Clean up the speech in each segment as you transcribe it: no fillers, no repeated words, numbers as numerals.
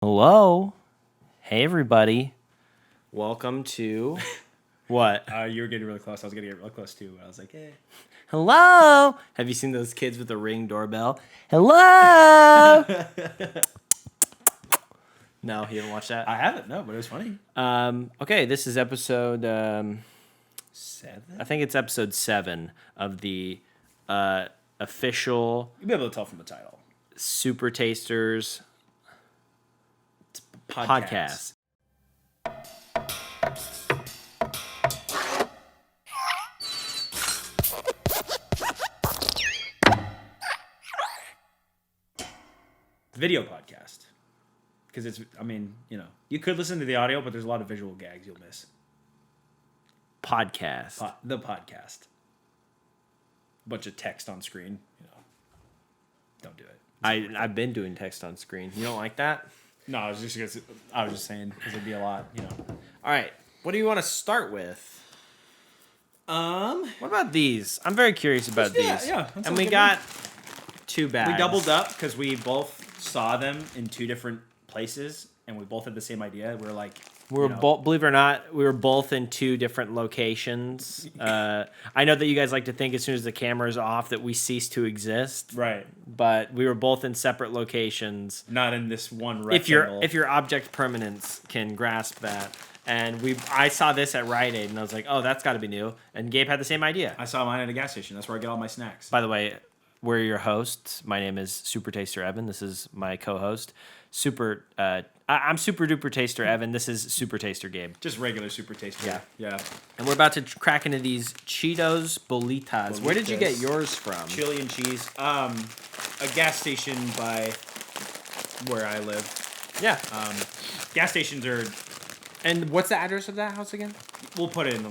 Hello. Hey, everybody. Welcome to... What? You were getting really close. I was going to get really close, too. I was like, eh. Hello. Have you seen those kids with the Ring doorbell? Hello. No, you haven't watched that? I haven't, no, but it was funny. Okay, this is episode... 7? I think it's episode 7 of the official You'll be able to tell from the title. Super Tasters podcast. Video podcast. Because it's, you could listen to the audio, but there's a lot of visual gags you'll miss. Podcast. The podcast. Bunch of text on screen. Don't do it. I've been doing text on screen. You don't like that? No, I was just saying, because it'd be a lot, All right. What do you want to start with? Um, What about these? I'm very curious about Yeah, these. yeah, that And sounds we good. got 2 bags. We doubled up because we both saw them in 2 different places, and we both had the same idea. We're like, Believe it or not, we were both in 2 different locations. I know that you guys like to think as soon as the camera's off that we cease to exist. right, But we were both in separate locations. not in this one rectangle. If your object permanence can grasp that. And I saw this at Rite Aid, and I was like, oh, that's got to be new. And Gabe had the same idea. I saw mine at a gas station. That's where I get all my snacks. By the way, we're your hosts. My name is Super Taster Evan. This is my co-host. I'm Super Duper Taster Evan. This is Super Taster Gabe. Just regular Super Taster. Yeah. And we're about to crack into these Cheetos Bolitas. Where did you get yours from? Chili and cheese. A gas station by where I live. Yeah. Gas stations are. And what's the address of that house again? We'll put it in the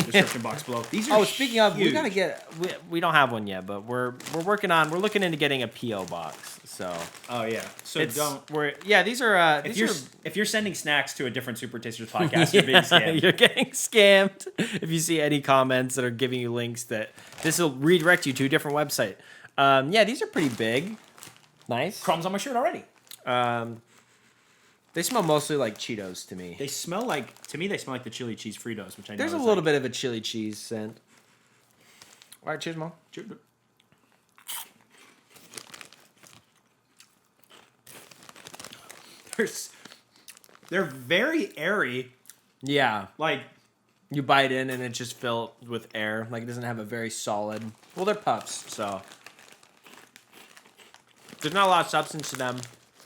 description box below. These are. Oh, speaking of, we huge. gotta get. We don't have one yet, but we're looking into getting a PO box. So. Oh yeah. So these are. If If you're sending snacks to a different Super Tasters podcast, you're being scammed. You're getting scammed. If you see any comments that are giving you links this will redirect you to a different website. These are pretty big. Nice. Crumbs on my shirt already. They smell mostly like Cheetos to me. They smell like the chili cheese Fritos, which I know. There's a little bit of a chili cheese scent. All right, cheers, Mom. Cheers. They're very airy. Yeah. Like, You bite in and it's just filled with air. Like it doesn't have a very solid. Well, they're puffs, so there's not a lot of substance to them.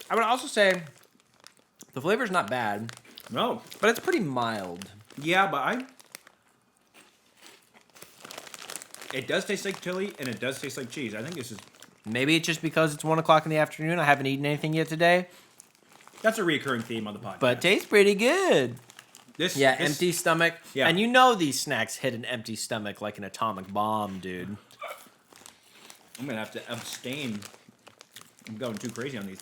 I would also say the flavor's not bad, no. but it's pretty mild. Yeah, but it does taste like chili and it does taste like cheese. I think this is. Maybe it's just because it's 1:00 in the afternoon. I haven't eaten anything yet today, That's a recurring theme on the podcast. but it tastes pretty good. this Empty stomach. Yeah. And you know these snacks hit an empty stomach like an atomic bomb, dude. I'm gonna have to abstain. I'm going too crazy on these.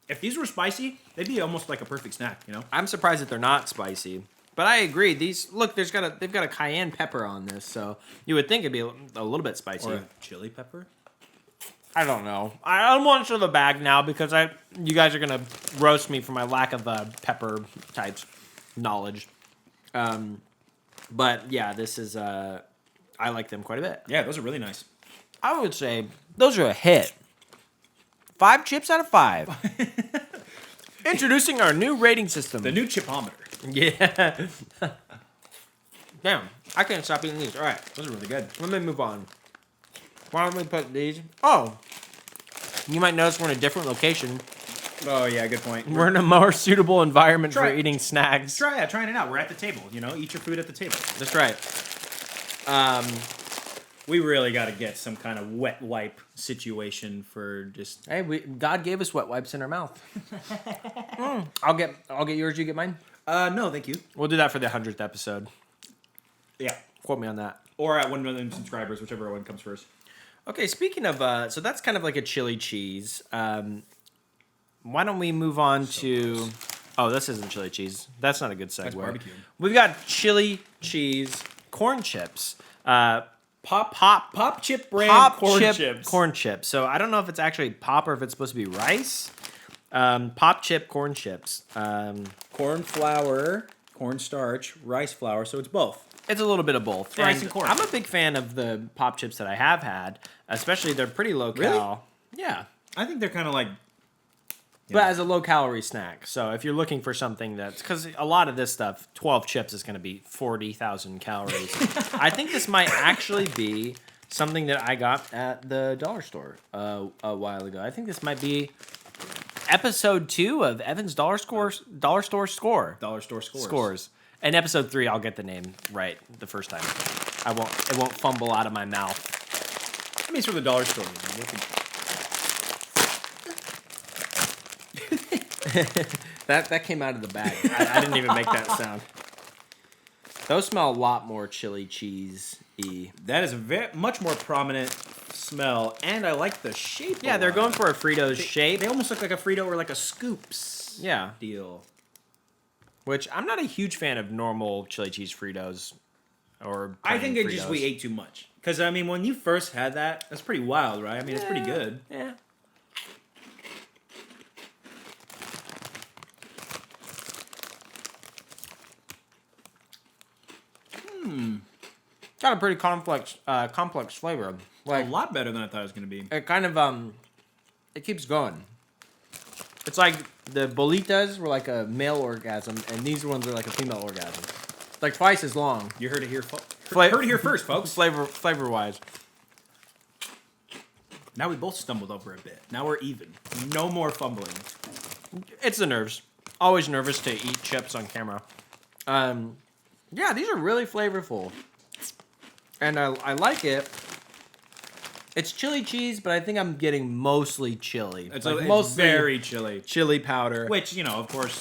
If these were spicy, they'd be almost like a perfect snack. I'm surprised that they're not spicy. But I agree. They've got a cayenne pepper on this, so you would think it'd be a little bit spicy. Or a chili pepper. I don't know. I want to show the bag now because you guys are gonna roast me for my lack of pepper types knowledge. But yeah, this is I like them quite a bit. Yeah, those are really nice. I would say those are a hit. 5 chips out of 5. Introducing our new rating system. The new chipometer. Yeah. Damn, I can't stop eating these. All right, Those are really good. let me move on. Why don't we put these? Oh, you might notice we're in a different location. Oh yeah, good point. We're in a more suitable environment Try for it. eating snacks. Trying it out. We're at the table. Eat your food at the table. That's right. We really got to get some kind of wet wipe situation for just. Hey, God gave us wet wipes in our mouth. I'll get yours. You get mine. No, thank you. We'll do that for the 100th episode. Yeah. Quote me on that. Or at 1 million subscribers, whichever one comes first. Okay, speaking of, so that's kind of like a chili cheese. Why don't we move on to? Gross. Oh, this isn't chili cheese. That's not a good segue. That's barbecue. We've got chili cheese corn chips. Pop chip brand corn chips. Corn chips. So I don't know if it's actually pop or if it's supposed to be rice. Pop chip corn chips. Corn flour, cornstarch, rice flour. So it's both. It's a little bit of both. Rice and corn. I'm a big fan of the pop chips that I have had, especially they're pretty low cal. Really? Yeah. I think they're kind of like. But as a low calorie snack. So if you're looking for something that's, because a lot of this stuff, 12 chips is going to be 40,000 calories. I think this might actually be something that I got at the dollar store a while ago. I think this might be episode 2 of Evan's Dollar Store Score. Dollar store Scores. And episode 3, I'll get the name right the first time. It won't fumble out of my mouth. I mean, it's from the dollar store. That came out of the bag. I didn't even make that sound. Those smell a lot more chili cheese-y. That is a much more prominent smell, and I like the shape. Yeah, they're going for a Fritos shape. They almost look like a Frito or like a Scoops. Yeah. Deal. Which I'm not a huge fan of normal chili cheese Fritos. Or I think plain we Fritos. ate too much. Because I mean, when you first had that, that's pretty wild, right? I mean, it's pretty good. Yeah. Got a pretty complex flavor. Like A lot better than I thought it was going to be. it kind of it keeps going. It's like the bolitas were like a male orgasm, and these ones are like a female orgasm. Like twice as long. You heard it here, Fla- heard it here first, folks. Flavor wise. Now we both stumbled over a bit. Now we're even. No more fumbling. It's the nerves. Always nervous to eat chips on camera. Yeah, these are really flavorful. And I like it. It's chili cheese, but I think I'm getting mostly chili. It's, like it's mostly very chili. chili powder. Which, you know, of course,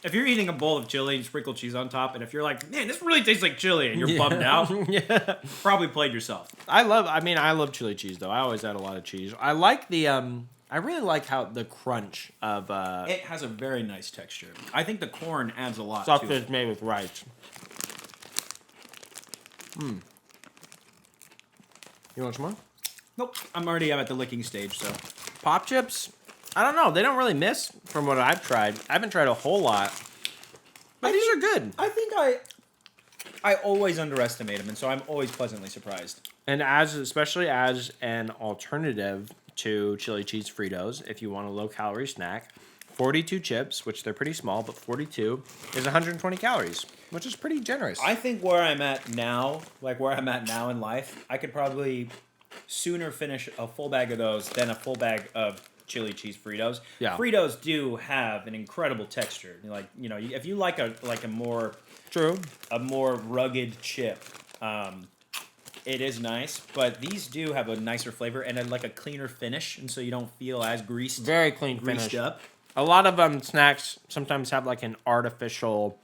if you're eating a bowl of chili and sprinkle cheese on top, and if you're like, man, this really tastes like chili, and you're bummed out, Yeah. probably played yourself. I love chili cheese though. I always add a lot of cheese. I like the I really like how the crunch of It has a very nice texture. I think the corn adds a lot stuff to that's it. made with rice. You want some more? Nope, I'm already at the licking stage, so. Pop chips? I don't know. They don't really miss from what I've tried. I haven't tried a whole lot. But these are good. I think I always underestimate them, and so I'm always pleasantly surprised. And especially as an alternative to chili cheese Fritos, if you want a low calorie snack, 42 chips, which they're pretty small, but 42 is 120 calories, which is pretty generous. I think where I'm at now, in life, I could probably sooner finish a full bag of those than a full bag of chili cheese Fritos. Yeah. Fritos do have an incredible texture. Like, you know, if you like a more True. a more rugged chip, it is nice, but these do have a nicer flavor and a cleaner finish, and so you don't feel as greased. Very clean greased finish. up. A lot of snacks sometimes have like an artificial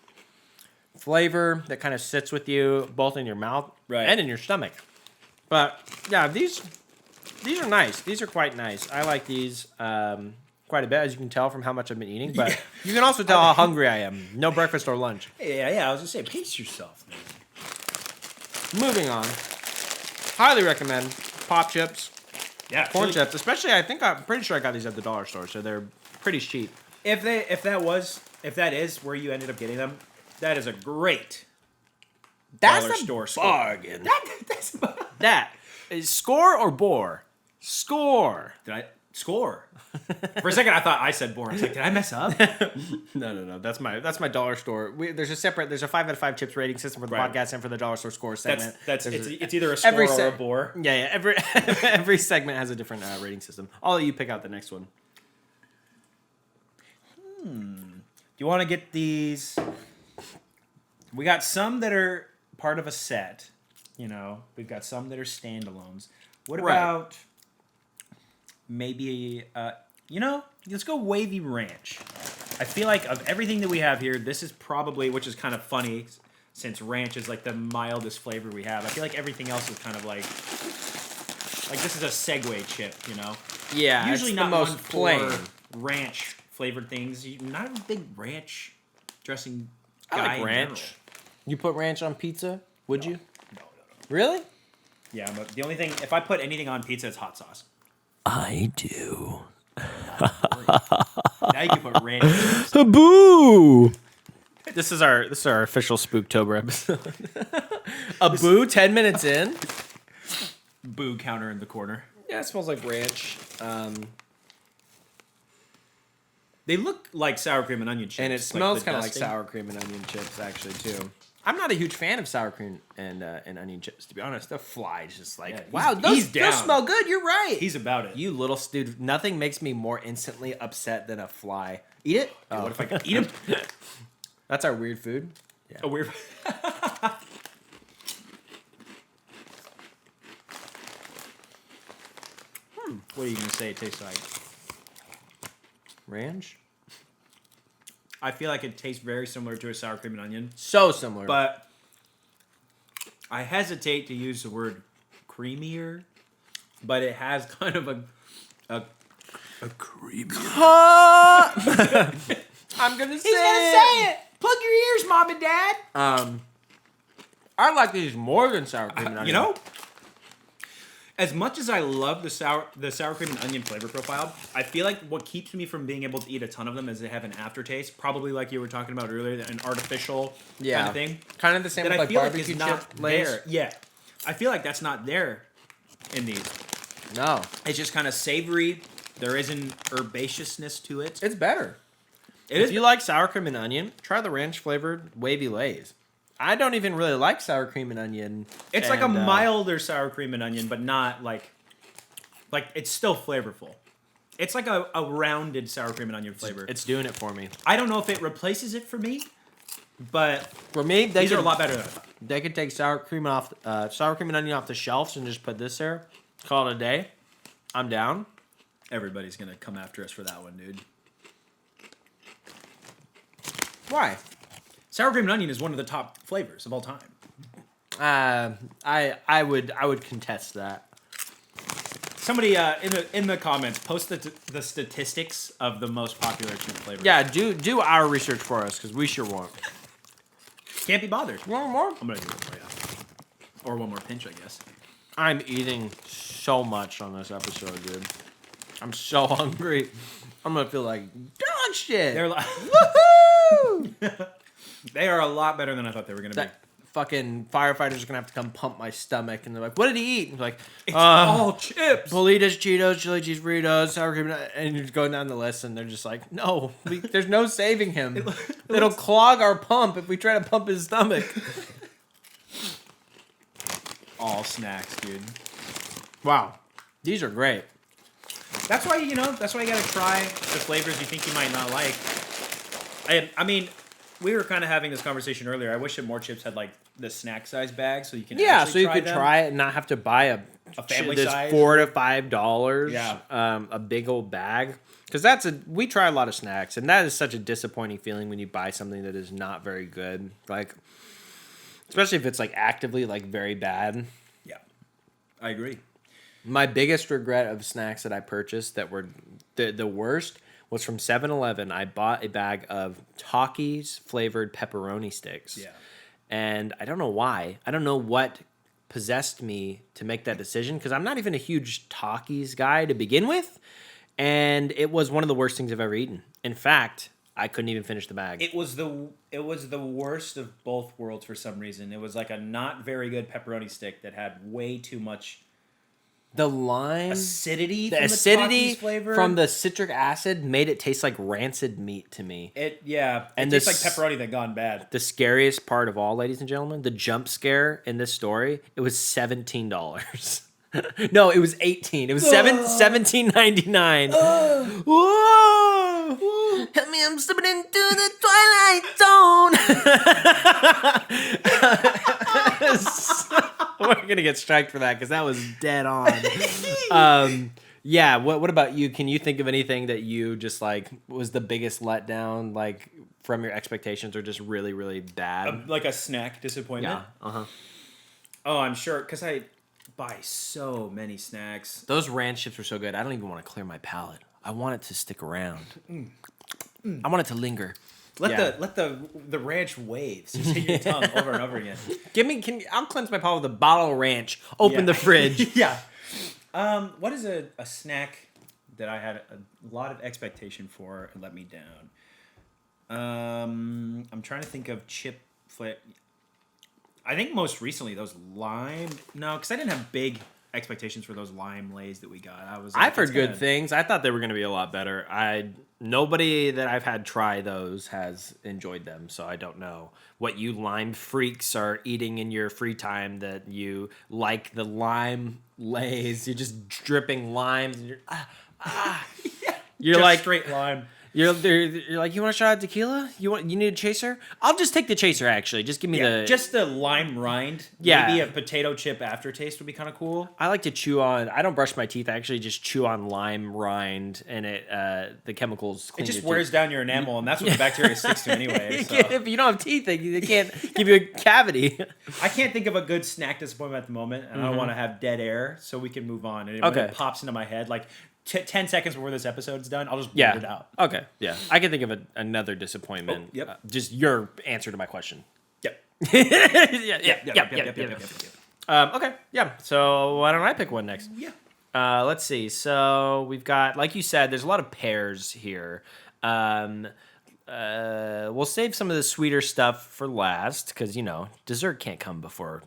flavor that kind of sits with you both in your mouth Right. and in your stomach. But yeah, these are nice. These are quite nice. I like these quite a bit, as you can tell from how much I've been eating. But you can also tell how hungry I am. No breakfast or lunch. Yeah. I was gonna say, pace yourself, man. Moving on. Highly recommend pop chips, Yeah, corn chips. Especially, I'm pretty sure I got these at the dollar store, so they're pretty cheap. If that is where you ended up getting them, that is a great dollar store score. bargain. That's That is score or bore? Score. Did I score? For a second, I thought I said boring. I was like, did I mess up? No. That's my dollar store. There's a 5 out of 5 chips rating system for the Right. podcast and for the dollar store score segment. It's either a score or a bore. Yeah. Every segment has a different rating system. I'll let you pick out the next one. Do you want to get these? We got some that are part of a set. You know, we've got some that are standalones. What Right. about maybe, let's go wavy ranch. I feel like of everything that we have here, this is probably, which is kind of funny since ranch is like the mildest flavor we have. I feel like everything else is kind of like this is a Segway chip, you know? Yeah, Usually it's not the most one for plain. ranch flavored things. Not a big ranch dressing I guy like in ranch. general. You put ranch on pizza? Would you? No. Really? Yeah, but the only thing, if I put anything on pizza, it's hot sauce. I do. Now you can put ranch chips. Boo! This is our official Spooktober episode. Boo 10 minutes in. Boo counter in the corner. Yeah, it smells like ranch. They look like sour cream and onion chips. And it smells kind of like dusting. sour cream and onion chips, actually, too. I'm not a huge fan of sour cream and onion chips, to be honest. The fly is just like, wow, those smell good. You're right. He's about it. You little dude. Nothing makes me more instantly upset than a fly. Eat it? Dude, what if I could eat him? That's our weird food. Yeah. A weird. What are you gonna say it tastes like? Ranch? I feel like it tastes very similar to a sour cream and onion, So similar. but I hesitate to use the word creamier. But it has kind of a creamier. I'm gonna say He's gonna say it. Plug your ears, mom and dad. I like these more than sour cream and onion. You know, as much as I love the sour cream and onion flavor profile, I feel like what keeps me from being able to eat a ton of them is they have an aftertaste. Probably like you were talking about earlier, an artificial kind of thing. Kind of the same That with I like feel like barbecue is not chip lays. there. Yeah, I feel like that's not there in these. No, It's just kind of savory. There is an herbaceousness to it. it's better. If you like sour cream and onion, try the ranch flavored wavy lays. I don't even really like sour cream and onion. It's like a milder sour cream and onion, but not like it's still flavorful. It's like a rounded sour cream and onion flavor. It's doing it for me. I don't know if it replaces it for me, but For me, these are a lot better than I thought. They could take sour cream and onion off the shelves and just put this there. Call it a day. I'm down. Everybody's gonna come after us for that one, dude. Why? Sour cream and onion is one of the top flavors of all time. I would contest that. Somebody in the comments post the statistics of the most popular chip flavors. Yeah, do our research for us because we sure won't. Can't be bothered. One more. I'm gonna do it for you. Or one more pinch, I guess. I'm eating so much on this episode, dude. I'm so hungry. I'm gonna feel like dog shit. They're like, woohoo! they are a lot better than I thought they were gonna be. That fucking firefighters are gonna have to come pump my stomach, and they're like, "What did he eat?" And I'm like, It's all chips. Bolitas, Cheetos, chili cheese burritos, sour cream, and you're going down the list, and they're just like, "No, there's no saving him. It'll clog our pump if we try to pump his stomach." All snacks, dude. Wow, these are great. That's why you gotta try the flavors you think you might not like. I mean, we were kind of having this conversation earlier. I wish that more chips had like the snack size bag, so you can So you could them. try it and not have to buy a family this size. $4 to $5. Yeah. A big old bag. Because we try a lot of snacks, and that is such a disappointing feeling when you buy something that is not very good. Like, especially if it's like actively like very bad. Yeah, I agree. My biggest regret of snacks that I purchased that were the worst was from 7-Eleven. I bought a bag of Takis flavored pepperoni sticks. Yeah. And I don't know why. I don't know what possessed me to make that decision because I'm not even a huge Takis guy to begin with. And it was one of the worst things I've ever eaten. In fact, I couldn't even finish the bag. It was the worst of both worlds for some reason. It was like a not very good pepperoni stick that had way too much The lime, acidity, the from acidity the Takis flavor from the citric acid made it taste like rancid meat to me. It And tastes this- like pepperoni that gone bad. The scariest part of all, ladies and gentlemen, the jump scare in this story, it was $17. No, it was 18. It was $17.99. Whoa! Help me, I'm slipping into the twilight zone. We're gonna get striked for that because that was dead on. Yeah. What about you? Can you think of anything that you just like was the biggest letdown, like from your expectations, or just really, really bad? Like a snack disappointment. Yeah. Oh, I'm sure because I buy so many snacks. Those ranch chips were so good. I don't even want to clear my palate. I want it to stick around. I want it to linger. Let the ranch waves just hit your tongue over and over again. I'll cleanse my palate with a bottle of ranch. Open the fridge. Yeah. What is a snack that I had a lot of expectation for and let me down. I'm trying to think of chip flavor. I think most recently those lime. No, because I didn't have big expectations for those lime Lays that we got. I've heard good things. I thought they were going to be a lot better. Nobody that I've had try those has enjoyed them, so I don't know what you lime freaks are eating in your free time that you like the lime Lays. You're just dripping limes, and you're Yeah, you're just like straight lime. You're like, you want a shot of tequila? You need a chaser? I'll just take the chaser. Actually, just give me just the lime rind. Yeah. Maybe a potato chip aftertaste would be kind of cool. I like to chew on. I don't brush my teeth. I actually just chew on lime rind, and the chemicals. It Clean just your wears teeth. down your enamel, and that's what the bacteria sticks to anyway. So. If you don't have teeth, they can't give you a cavity. I can't think of a good snack disappointment at the moment, and I don't want to have dead air, so we can move on. And when it pops into my head, like 10 seconds before this episode's done, I'll just blurt it out. Okay. Yeah. I can think of another disappointment. Oh, yep. Just your answer to my question. Yep. Yep. Okay. Yeah. So why don't I pick one next? Yeah. Let's see. So we've got, like you said, there's a lot of pears here. We'll save some of the sweeter stuff for last because, dessert can't come before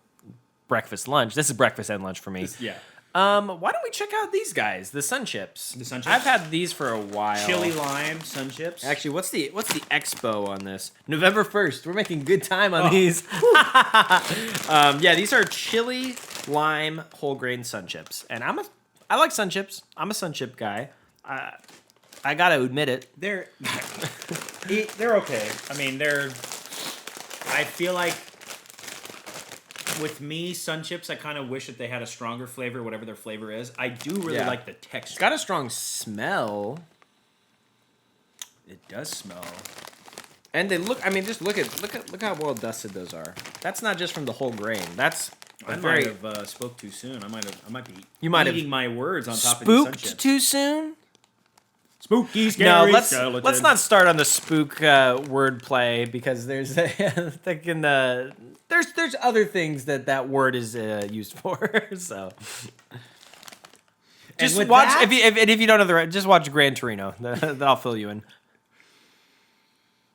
breakfast, lunch. This is breakfast and lunch for me. Yeah. Why don't we check out these guys, the Sun Chips? The Sun Chips? I've had these for a while. Chili lime Sun Chips. Actually, what's the expo on this? November 1st. We're making good time on these. Yeah, these are chili lime whole grain Sun Chips, and I like Sun Chips. I'm a Sun Chip guy. I gotta admit it. They're okay. I mean, I feel like with me, Sun Chips, I kind of wish that they had a stronger flavor, whatever their flavor is. I do really like the texture. It's got a strong smell. It does smell. And they look. I mean, just look how well dusted those are. That's not just from the whole grain. That's might have spoke too soon. I might be eating my words on top of these Sun Chips. Spooked too soon. Spooky, scary. No, skeleton. let's not start on the spook wordplay because there's there's other things that word is used for. So just watch if you don't know the right, just watch Gran Torino. That'll fill you in.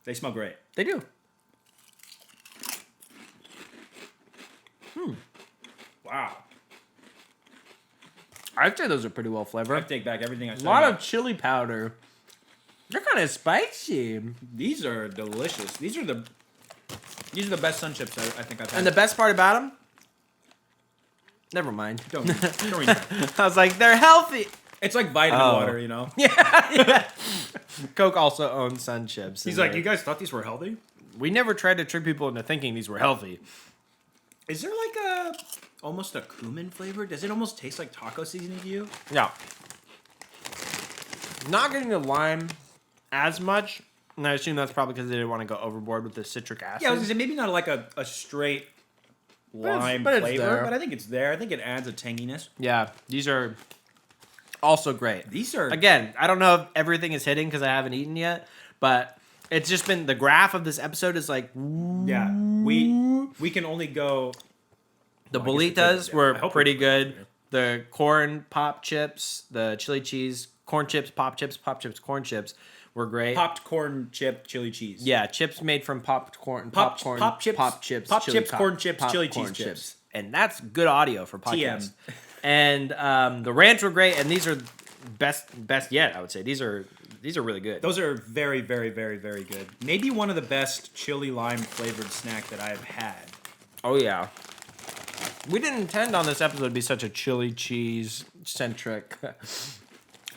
They smell great. They do. Wow. I'd say those are pretty well I flavored. take back everything I said. A lot of chili powder. They're kind of spicy. These are delicious. These are the best Sun Chips I think I've had. And the best part about them? Never mind. Don't read that. I was like, they're healthy. It's like vitamin water, you know? Yeah. Coke also owns Sun Chips. He's like, you guys thought these were healthy? We never tried to trick people into thinking these were healthy. Is there like almost a cumin flavor? Does it almost taste like taco seasoning to you? Yeah. Not getting the lime as much, and I assume that's probably because they didn't want to go overboard with the citric acid. Yeah, I was gonna say maybe not like a straight lime but it's flavor, there. but I think it's there. I think it adds a tanginess. Yeah, these are also great. These are Again, I don't know if everything is hitting because I haven't eaten yet, but it's just been the graph of this episode is like, yeah. We can only go. the Well, I guess bolitas we were could, yeah. I hope pretty we good. could. The corn pop chips, the chili cheese, corn chips, pop chips, corn chips were great. Popped corn chip chili cheese. Yeah, chips made from popcorn, Pop chips, chili corn chips, chili popcorn cheese chips. And that's good audio for podcasts. TM. And the ranch were great, and these are best yet, I would say. These are really good. Those are very, very, very, very good. Maybe one of the best chili lime flavored snack that I've had. Oh yeah. We didn't intend on this episode to be such a chili cheese centric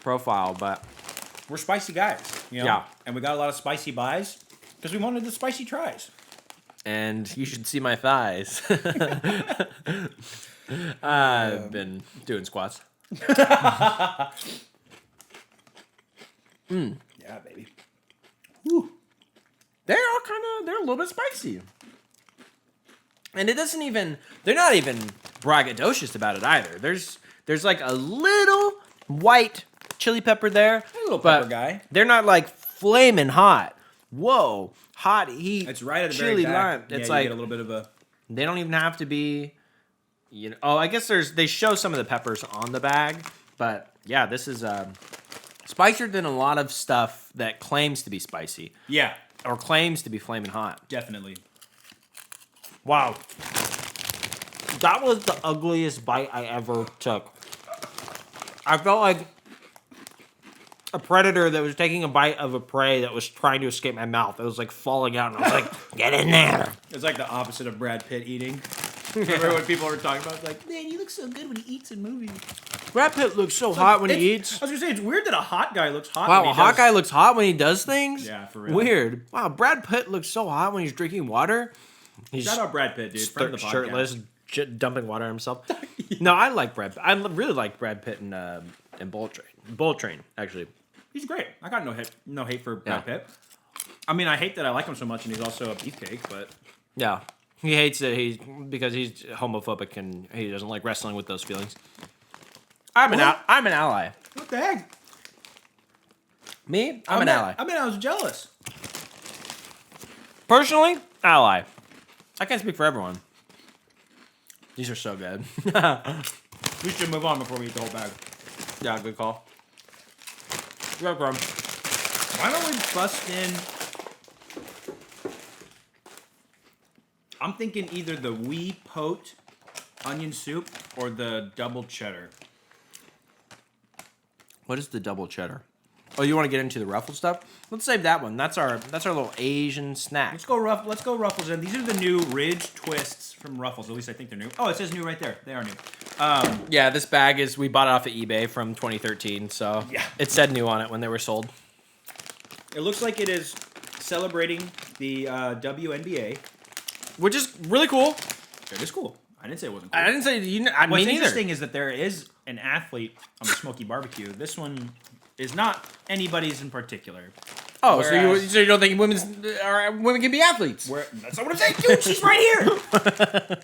profile, but We're spicy guys, you know? Yeah. And we got a lot of spicy buys because we wanted the spicy tries. and you should see my thighs. I've been doing squats. Yeah, baby. Woo. They're a little bit spicy. And it doesn't even, they're not even braggadocious about it either. There's like a little white chili pepper there. A little but pepper guy. They're not like flaming hot. Whoa, hot heat. It's right at the chili very back. lime. Yeah, It's you like get a little bit of a. they don't even have to be, Oh, I guess they show some of the peppers on the bag, but yeah, this is Spicier than a lot of stuff that claims to be spicy. Yeah, Or claims to be flaming hot. definitely. Wow. That was the ugliest bite I ever took. I felt like a predator that was taking a bite of a prey that was trying to escape my mouth. It was like falling out, and I was like, get in there. It's like the opposite of Brad Pitt eating. Remember when people were talking about, like, man, you look so good when he eats in movies. Brad Pitt looks so hot when he eats. I was gonna say, it's weird that a hot guy looks hot. Wow, when a he hot does- guy looks hot when he does things? Yeah, for real. Weird. Wow, Brad Pitt looks so hot when he's drinking water. He's Shout out Brad Pitt, dude. Friend of the podcast. shirtless, dumping water on himself. No, I like Brad Pitt. I really like Brad Pitt in Bullet Train. Bullet Train, actually. He's great. I got no hate for Brad Yeah. Pitt. I mean, I hate that I like him so much, and he's also a beefcake. But Yeah. He hates it because he's homophobic and he doesn't like wrestling with those feelings. I'm an ally. what the heck? Me? I'm an ally. I mean, I was jealous. Personally, ally. I can't speak for everyone. These are so good. We should move on before we eat the whole bag. Yeah, good call. Good call. Why don't we bust in? I'm thinking either the wee pote onion soup or the double cheddar. What is the double cheddar? Oh, you want to get into the ruffle stuff? Let's save that one. That's our little Asian snack. Let's go Ruffles in. These are the new Ridge twists from Ruffles. At least I think they're new. Oh, it says new right there. They are new. Yeah, this bag we bought it off of eBay from 2013, so Yeah. it said new on it when they were sold. It looks like it is celebrating the WNBA. Which is really cool. It is cool. I didn't say it wasn't cool. I didn't say me What's neither. interesting is that there is an athlete on the Smoky Barbecue. This one is not anybody's in particular. Oh, Whereas- so you don't think women can be athletes? That's not what I'm saying, dude. She's right here.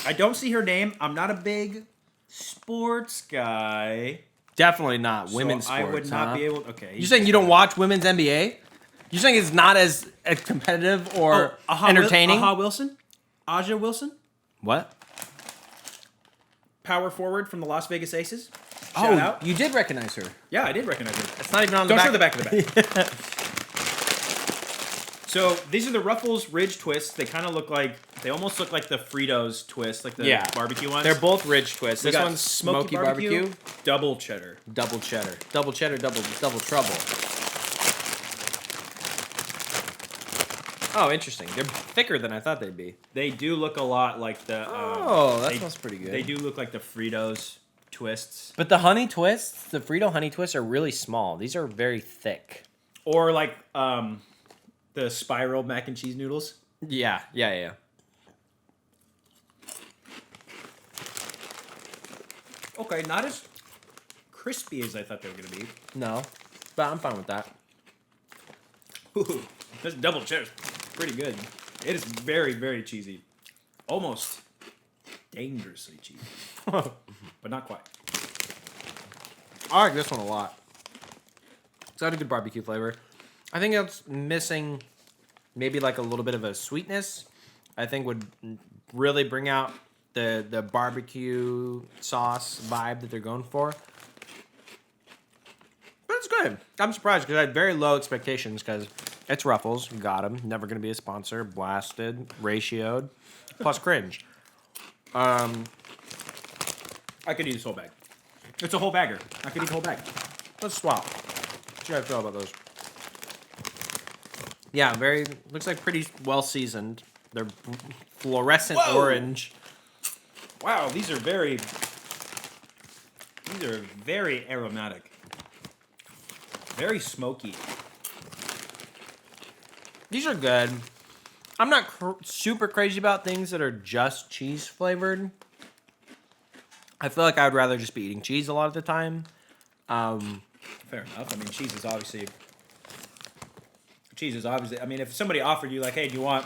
I don't see her name. I'm not a big sports guy. Definitely not women's so sports. I would not huh? be able. Okay. You're saying you don't watch women's NBA? You're saying it's not as competitive or entertaining? Aja Wilson, What? power forward from the Las Vegas Aces. Shout out. You did recognize her. Yeah, I did recognize her. It's not even on Don't the show back. the back of the bag. So these are the Ruffles Ridge twists. They kind of look like, they almost look like the Fritos twist, like the barbecue ones. They're both Ridge twists. We This got one's smoky barbecue, double cheddar. double cheddar, double trouble. Oh, interesting. They're thicker than I thought they'd be. They do look a lot like the. That smells pretty good. They do look like the Fritos twists, But the honey twists, the Frito honey twists, are really small. These are very thick. or like the spiral mac and cheese noodles. Yeah. Okay, not as crispy as I thought they were gonna be. No, but I'm fine with that. Ooh, this double cheddar is pretty good. It is very, very cheesy. Almost dangerously cheesy. But not quite. I like this one a lot. It's got a good barbecue flavor. I think it's missing maybe like a little bit of a sweetness. I think would really bring out the barbecue sauce vibe that they're going for. But it's good. I'm surprised because I had very low expectations because it's Ruffles. Got them. Never going to be a sponsor. Blasted. Ratioed. Plus cringe. I could eat this whole bag. It's a whole bagger. I could eat the whole bag. Let's swap. What you guys feel about those? Yeah, looks like pretty well seasoned. They're fluorescent Whoa! orange. Wow, these are very aromatic. Very smoky. These are good. I'm not super crazy about things that are just cheese flavored. I feel like I would rather just be eating cheese a lot of the time. Fair enough. I mean, cheese is obviously. I mean, if somebody offered you like, "Hey, do you want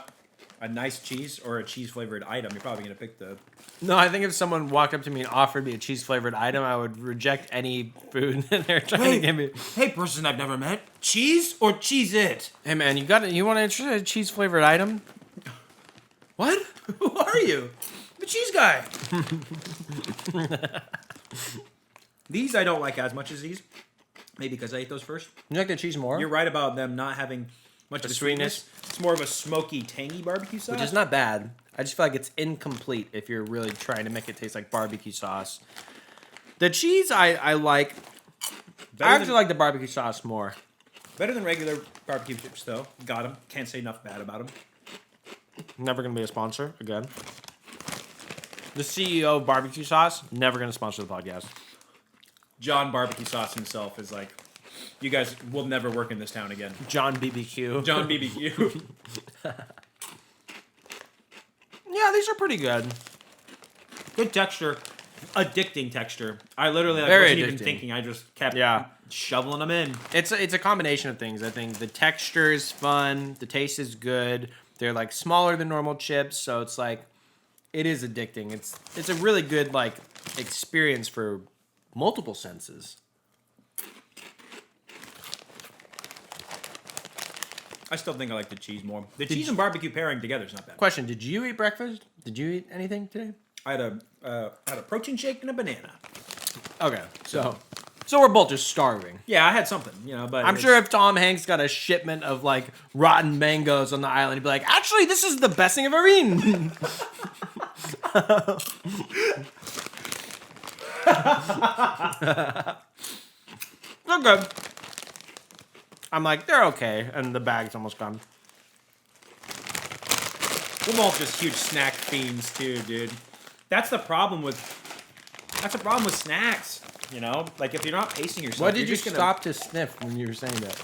a nice cheese or a cheese flavored item?" You're probably gonna pick the. No, I think if someone walked up to me and offered me a cheese flavored item, I would reject any food that they're trying to give me. Hey, person I've never met. Cheese or cheese it? Hey man, you want to try a cheese flavored item? What? Who are you? The cheese guy. These I don't like as much as these. Maybe because I ate those first. You like the cheese more? You're right about them not having much of The a sweetness. It's more of a smoky, tangy barbecue sauce. Which is not bad. I just feel like it's incomplete if you're really trying to make it taste like barbecue sauce. The cheese I like. I actually like the barbecue sauce more. Better than regular barbecue chips, though. Got them. Can't say enough bad about them. Never going to be a sponsor again. The CEO of barbecue sauce, never going to sponsor the podcast. John Barbecue Sauce himself is like, you guys will never work in this town again. John BBQ. John BBQ. Yeah, these are pretty good. Good texture. Addicting texture. I literally Very wasn't even addicting. thinking. I just kept Yeah. shoveling them in. It's a combination of things. I think the texture is fun. The taste is good. They're like smaller than normal chips, so it's like it is addicting. It's a really good like experience for multiple senses. I still think I like the cheese more. The cheese and barbecue pairing together is not bad. Question: did you eat breakfast? Did you eat anything today? I had a protein shake and a banana. Okay, so we're both just starving. Yeah, I had something, but I'm sure if Tom Hanks got a shipment of like rotten mangoes on the island, he'd be like, "Actually, this is the best thing I've ever eaten." They're good. I'm like, they're okay, and the bag's almost gone. we're both just huge snack fiends too, dude. That's the problem with snacks. Like if you're not pacing yourself. What did you're you just gonna- stop to sniff when you were saying that?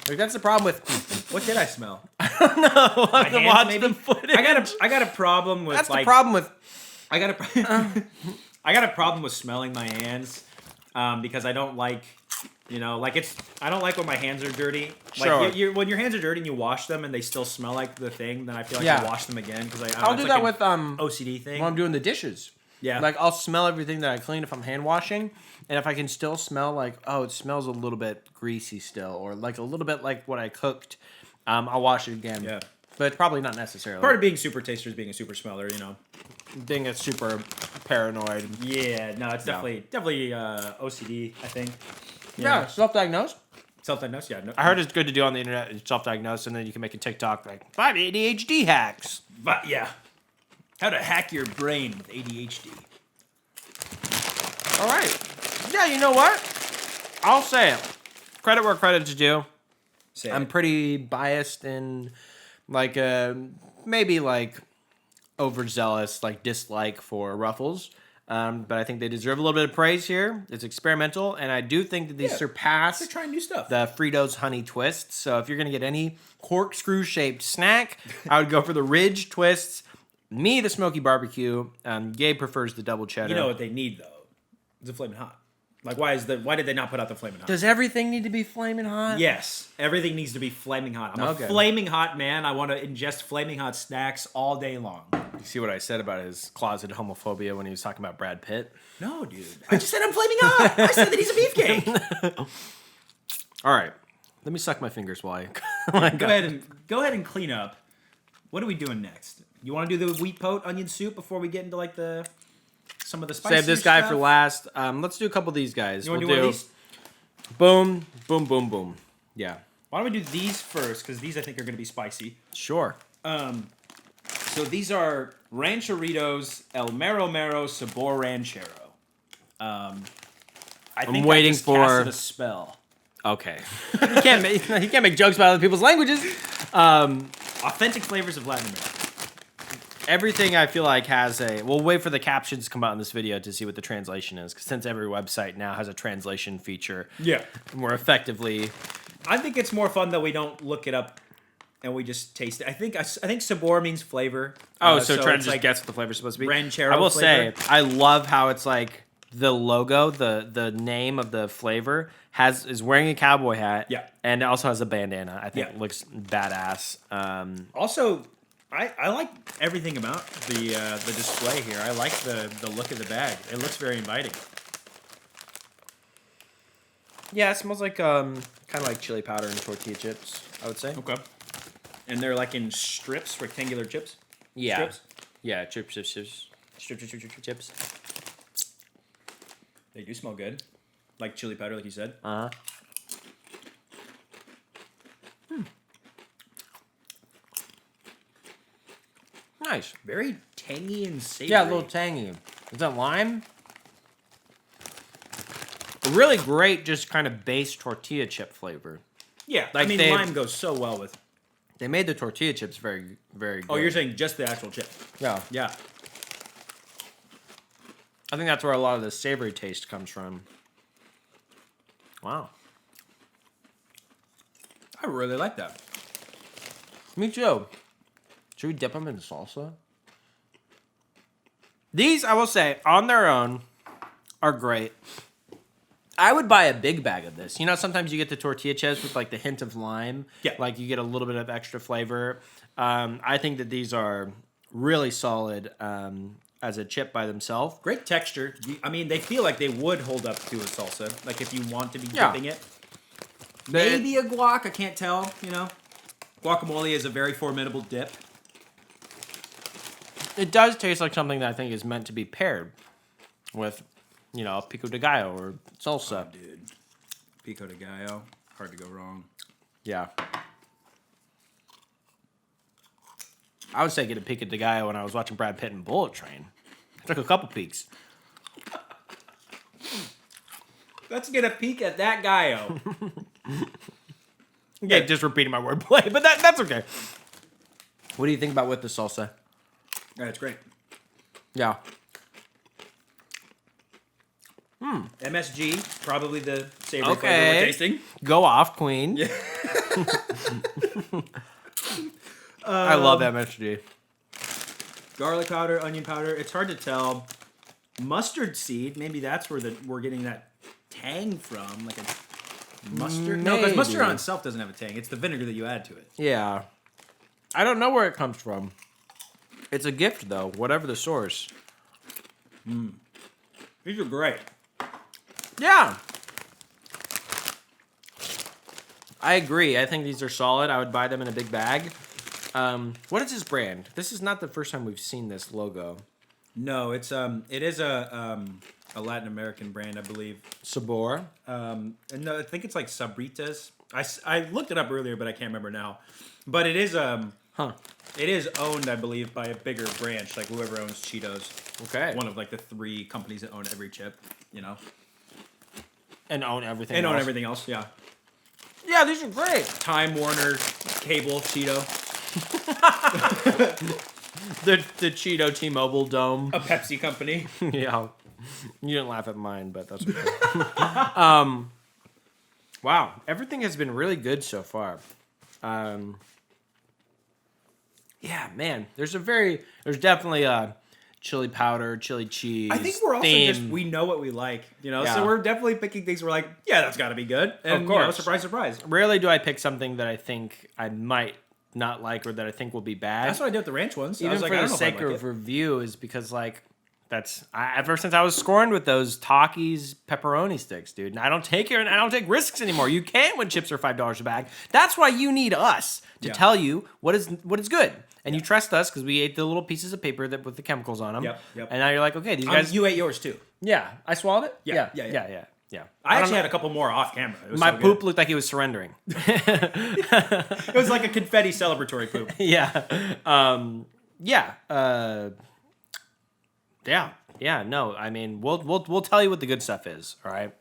Like that's the problem with. What did I smell? I don't know. I have to hands, watch maybe? the footage. I got a problem with That's like the problem with. I got a I got a problem with smelling my hands because I don't like I don't like when my hands are dirty. Sure. Like when your hands are dirty and you wash them and they still smell like the thing, then I feel like Yeah. I wash them again because I'll do that with OCD thing. when I'm doing the dishes. Yeah. Like I'll smell everything that I clean if I'm hand washing, and if I can still smell like it smells a little bit greasy still, or like a little bit like what I cooked, I'll wash it again. Yeah. But it's probably not necessarily. Part of being super taster is being a super smeller, Being a super paranoid. Yeah, no, it's definitely OCD. I think. Yeah, self-diagnosed. Self-diagnosed. Yeah, no, I heard it's good to do on the internet, self-diagnosed, and then you can make a TikTok like 5 ADHD hacks. But yeah, how to hack your brain with ADHD. All right. Yeah, you know what? I'll say it. Credit where credit's due. Say I'm it. pretty biased and like maybe like overzealous like dislike for Ruffles. But I think they deserve a little bit of praise here. It's experimental, and I do think that they surpass They're trying new stuff. the Fritos Honey Twist. So if you're going to get any corkscrew-shaped snack, I would go for the Ridge Twists. Me, the Smoky Barbecue. Gabe prefers the Double Cheddar. You know what they need though? It's a flaming hot. Like why did they not put out the flaming hot? Does everything need to be flaming hot? Yes, everything needs to be flaming hot. I'm Okay. a flaming hot man. I want to ingest flaming hot snacks all day long. You see what I said about his closet homophobia when he was talking about Brad Pitt? No, dude. I just said I'm flaming hot. I said that he's a beefcake. All right. Let me suck my fingers while Go ahead and clean up. What are we doing next? You want to do the wheat pot onion soup before we get into like some of the spicy Save this guy stuff? for last. Let's do a couple of these guys. You want to do one of these? Boom, boom, boom, boom. Yeah. Why don't we do these first? Because these I think are going to be spicy. Sure. So these are Rancheritos El Mero Mero Sabor Ranchero. I think I waiting just for- casted a spell. Okay. He can't make jokes about other people's languages. Authentic flavors of Latin America. Everything I feel like has a. We'll wait for the captions to come out in this video to see what the translation is, because since every website now has a translation feature, Yeah. more effectively. I think it's more fun that we don't look it up and we just taste it. I think sabor means flavor. So trying to it's just like guess what the flavor's supposed to be. Ranchero I will flavor. say, I love how it's like the logo, the name of the flavor is wearing a cowboy hat. Yeah. And it also has a bandana. I think Yeah. it looks badass. Also, I like everything about the display here. I like the look of the bag. It looks very inviting. Yeah, it smells like kind of like chili powder and tortilla chips, I would say. Okay. And they're like in strips, rectangular chips. Yeah. Strips. Yeah, chips. Chips. They do smell good, like chili powder, like you said. Uh-huh. Nice. Very tangy and savory. Yeah, a little tangy. Is that lime? A really great, just kind of base tortilla chip flavor. Yeah, Like I mean, they- lime goes so well with... They made the tortilla chips very, very good. Oh, you're saying just the actual chip. Yeah. Yeah. I think that's where a lot of the savory taste comes from. Wow. I really like that. Me too. Should we dip them in salsa? These, I will say, on their own, are great. I would buy a big bag of this. You know, sometimes you get the tortilla chips with like the hint of lime. Yeah. Like you get a little bit of extra flavor. I think that these are really solid as a chip by themselves. Great texture. I mean, they feel like they would hold up to a salsa. Like if you want to be Yeah. dipping it. Maybe a guac. I can't tell, you know. Guacamole is a very formidable dip. It does taste like something that I think is meant to be paired with, you know, pico de gallo or salsa. Oh, dude. Pico de gallo. Hard to go wrong. Yeah. I would say get a pico de gallo when I was watching Brad Pitt in Bullet Train. I took a couple peeks. Let's get a peek at that gallo. Yeah, just repeating my wordplay, but that's okay. What do you think about with the salsa? That's great. Yeah. MSG, probably the savory flavor Okay. we're tasting. Go off, Queen. Yeah. I love MSG. Garlic powder, onion powder. It's hard to tell. Mustard seed. Maybe that's where we're getting that tang from. Like a mustard. No, because mustard on itself doesn't have a tang. It's the vinegar that you add to it. Yeah. I don't know where it comes from. It's a gift, though, whatever the source. These are great. Yeah. I agree. I think these are solid. I would buy them in a big bag. What is this brand? This is not the first time we've seen this logo. No, it is a Latin American brand, I believe. Sabor. And no, I think it's like Sabritas. I looked it up earlier, but I can't remember now. But it is it is owned, I believe, by a bigger branch, like whoever owns Cheetos. Okay. One of like the 3 companies that own every chip, you know. And own everything And else. own everything else, yeah. Yeah, these are great. Time Warner, Cable, Cheeto, The Cheeto T-Mobile Dome. a Pepsi company. Yeah. You didn't laugh at mine, but that's okay. Wow. Everything has been really good so far. Yeah, man. There's definitely a chili powder, chili cheese. I think we're also theme. we know what we like, you know. Yeah. So we're definitely picking things we're like, yeah, that's got to be good. And, Of you know, course. surprise, surprise. Rarely do I pick something that I think I might not like or that I think will be bad. That's what I did with the ranch ones. I Even was like, for I the don't know if I'd sake like of it. review is because like ever since I was scorned with those Takis pepperoni sticks, dude. And I don't take risks anymore. You can't when chips are $5 a bag. That's why you need us to Yeah. tell you what is good. And you trust us because we ate the little pieces of paper that with the chemicals on them. Yep. And now you're like, okay, these guys. You ate yours too. Yeah, I swallowed it. Yeah. I I don't actually know. had a couple more off camera. It was My so poop good. looked like he was surrendering. It was like a confetti celebratory poop. Yeah. Yeah. No, I mean, we'll tell you what the good stuff is. All right.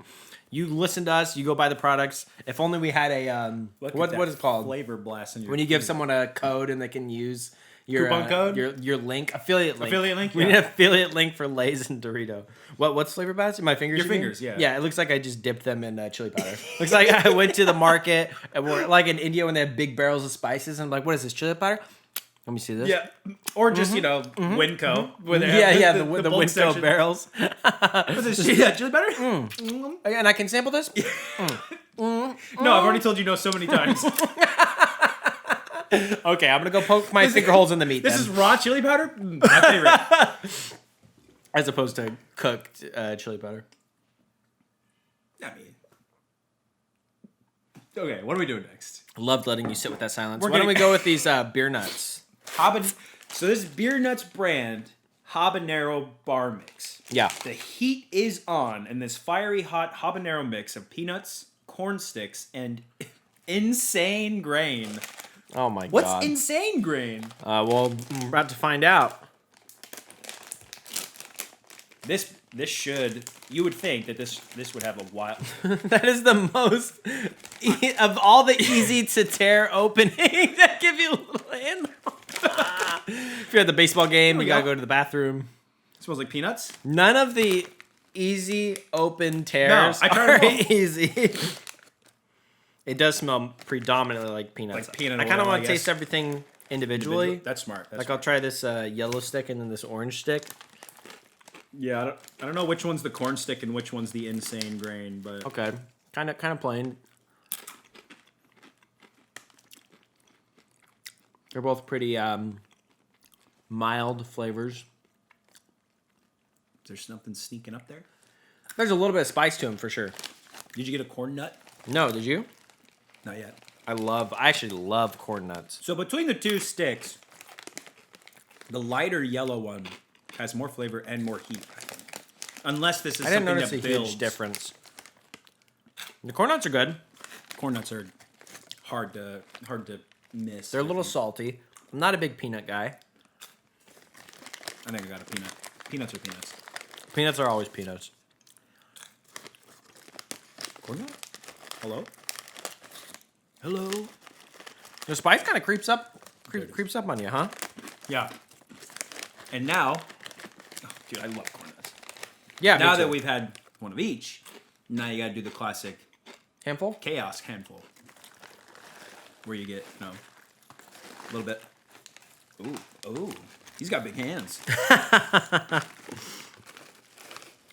You listen to us. You go buy the products. If only we had a Look what at what that is it called flavor blast in your when you give someone a code and they can use your Coupon code? your link affiliate link. Affiliate link? We Yeah. need an affiliate link for Lay's and Dorito. What's flavor blast? My fingers. Your you mean? fingers, yeah. Yeah. It looks like I just dipped them in chili powder. Looks like I went to the market and we're like in India when they have big barrels of spices. And I'm like, what is this chili powder? Let me see this. Yeah, or just Winco. Where they Yeah, have the bulk Winco section. barrels. Was it chili powder? And I can sample this? No, I've already told you no so many times. Okay, I'm going to go poke my finger holes in the meat This then, is raw chili powder. My favorite. as opposed to cooked chili powder. I mean, okay, what are we doing next? Loved letting you sit with that silence. We're Why don't we getting- go with these beer nuts? So this Beer Nuts brand habanero bar mix. Yeah. The heat is on, and this fiery hot habanero mix of peanuts, corn sticks, and insane grain Oh my What's god. insane grain? Well, we're about to find out. This should, you would think that this would have a wild. That is the most of all the easy to tear openings that give you a little hint. If you're at the baseball game, you gotta go to the bathroom. It smells like peanuts. None of the easy open tears I tried are them all. easy. It does smell predominantly like peanuts. Like peanut I kind of oil, want I to guess. taste everything individually. That's smart. That's Like smart. I'll try this yellow stick and then this orange stick. Yeah, I don't know which one's the corn stick and which one's the insane grain, but Okay, kind of plain. They're both pretty mild flavors. there's something sneaking up there. There's a little bit of spice to them for sure. Did you get a corn nut? No, did you? Not yet. I actually love corn nuts. So between the two sticks, the lighter yellow one has more flavor and more heat. I think. Unless this is I didn't something notice that a builds. huge difference. The corn nuts are good. Corn nuts are hard to miss. They're a little salty. I'm not a big peanut guy. I think I got a peanut. Peanuts are peanuts. Peanuts are always peanuts. Corn nut? Hello? Hello? The spice kind of creeps up There it is. creeps up on you, huh? Yeah. And now, oh, dude, I love corn nuts. Yeah. Now me that too. we've had one of each, now you gotta do the classic handful. chaos handful. Where you get, a little bit. Ooh. He's got big hands.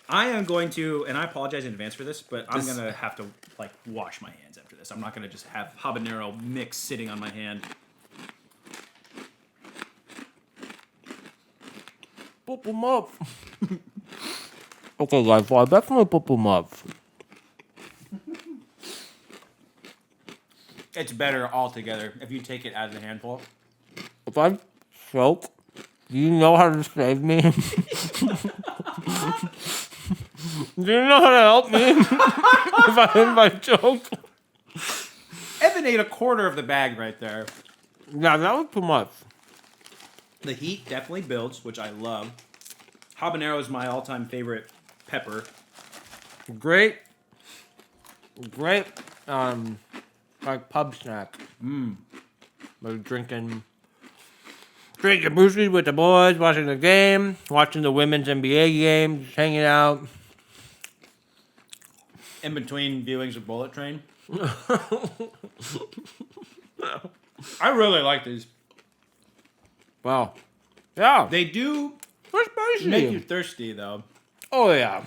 I am going to, and I apologize in advance for this, but I'm going to have to, wash my hands after this. I'm not going to just have habanero mix sitting on my hand. Pop them up. Okay, guys, well, I definitely pop them up. It's better altogether if you take it as a handful. If I choke, do you know how to save me? Do you know how to help me if I choke? Evan ate a quarter of the bag right there. Yeah, that was too much. The heat definitely builds, which I love. Habanero is my all-time favorite pepper. Great, like pub snack. Like drinking brewskis with the boys, watching the game, watching the women's NBA game, just hanging out. In between viewings of Bullet Train. I really like these. Wow. Yeah. They do They're spicy. make you thirsty, though. Oh, yeah.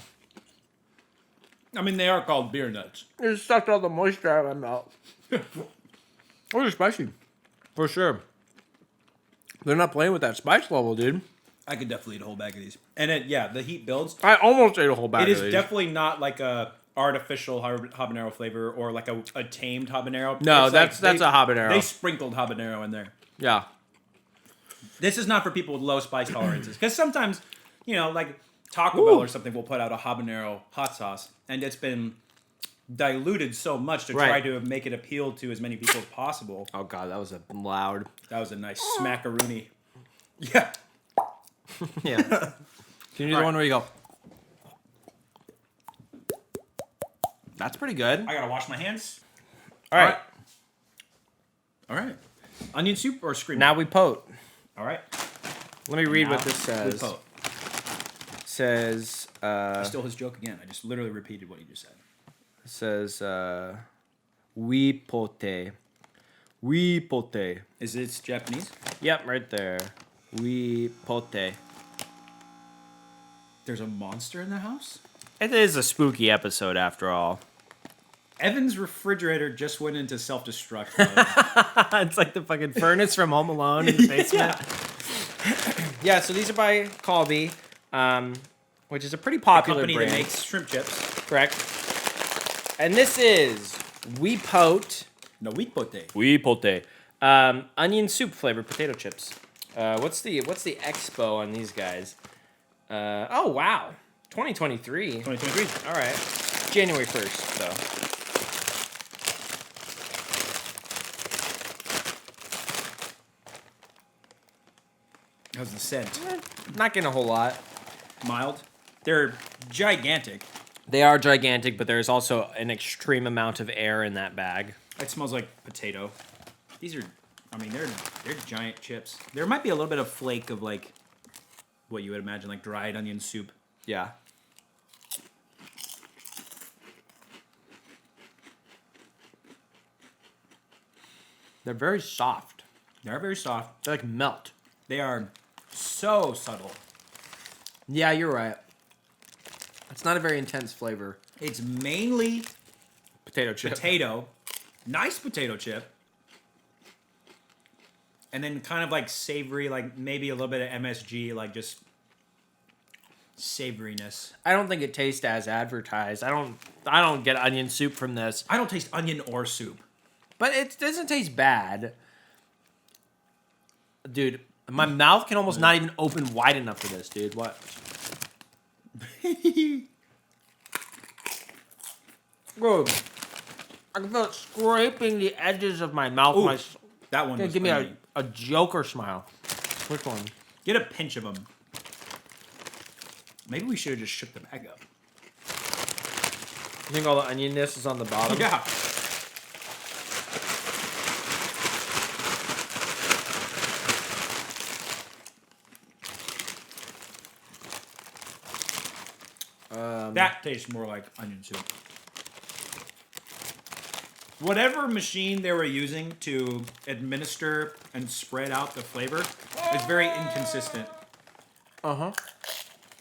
I mean, they are called beer nuts. It just sucked all the moisture out of my mouth. They're spicy. For sure. They're not playing with that spice level, dude. I could definitely eat a whole bag of these. And the heat builds. I almost ate a whole bag It of is these. definitely not like a artificial habanero flavor or like a tamed habanero. No, It's that's like a habanero. They sprinkled habanero in there. Yeah. This is not for people with low spice tolerances. Because sometimes, like Taco Bell or something will put out a habanero hot sauce. And it's been diluted so much to try to make it appeal to as many people as possible. Oh, God, that was a loud. That was a nice smackaroony. Yeah. Yeah. Can you do the one where you go? That's pretty good. I gotta wash my hands. All right. All right. Onion soup or scream? Now we pote. All right. Let me read what Now this says. we poke. It says, I stole his joke again. I just literally repeated what he just said. we pote. We pote. Is it Japanese? Yep, right there. We pote. There's a monster in the house? It is a spooky episode after all. Evan's refrigerator just went into self-destruct mode. It's like the fucking furnace from Home Alone in the basement. Yeah, so these are by Calbee, which is a pretty A popular company brand. that makes shrimp chips. Correct. And this is We Pote. No, wheat pote. We Pote. Onion soup flavored potato chips. What's the expo on these guys? Oh wow, 2023. 2023. All right, January 1st though. How's the scent? Not getting a whole lot. Mild. They're gigantic. They are gigantic, but there's also an extreme amount of air in that bag. It smells like potato. These are, I mean, they're giant chips. There might be a little bit of flake of like what you would imagine, like dried onion soup. Yeah. They're very soft. They're very soft. They like melt. They are so subtle. Yeah, you're right. It's not a very intense flavor. It's mainly Potato chip. potato. Nice potato chip. And then kind of like savory, like maybe a little bit of MSG, like just savoriness. I don't think it tastes as advertised. I don't get onion soup from this. I don't taste onion or soup. But it doesn't taste bad. Dude, my mouth can almost not even open wide enough for this, dude. What? Bro, I can feel it scraping the edges of my mouth. Ooh, that one was give me creamy. a Joker smile. Which one? Get a pinch of them. Maybe we should have just shook the bag up. You think all the onionness is on the bottom? Yeah. That tastes more like onion soup. Whatever machine they were using to administer and spread out the flavor is very inconsistent. Uh-huh.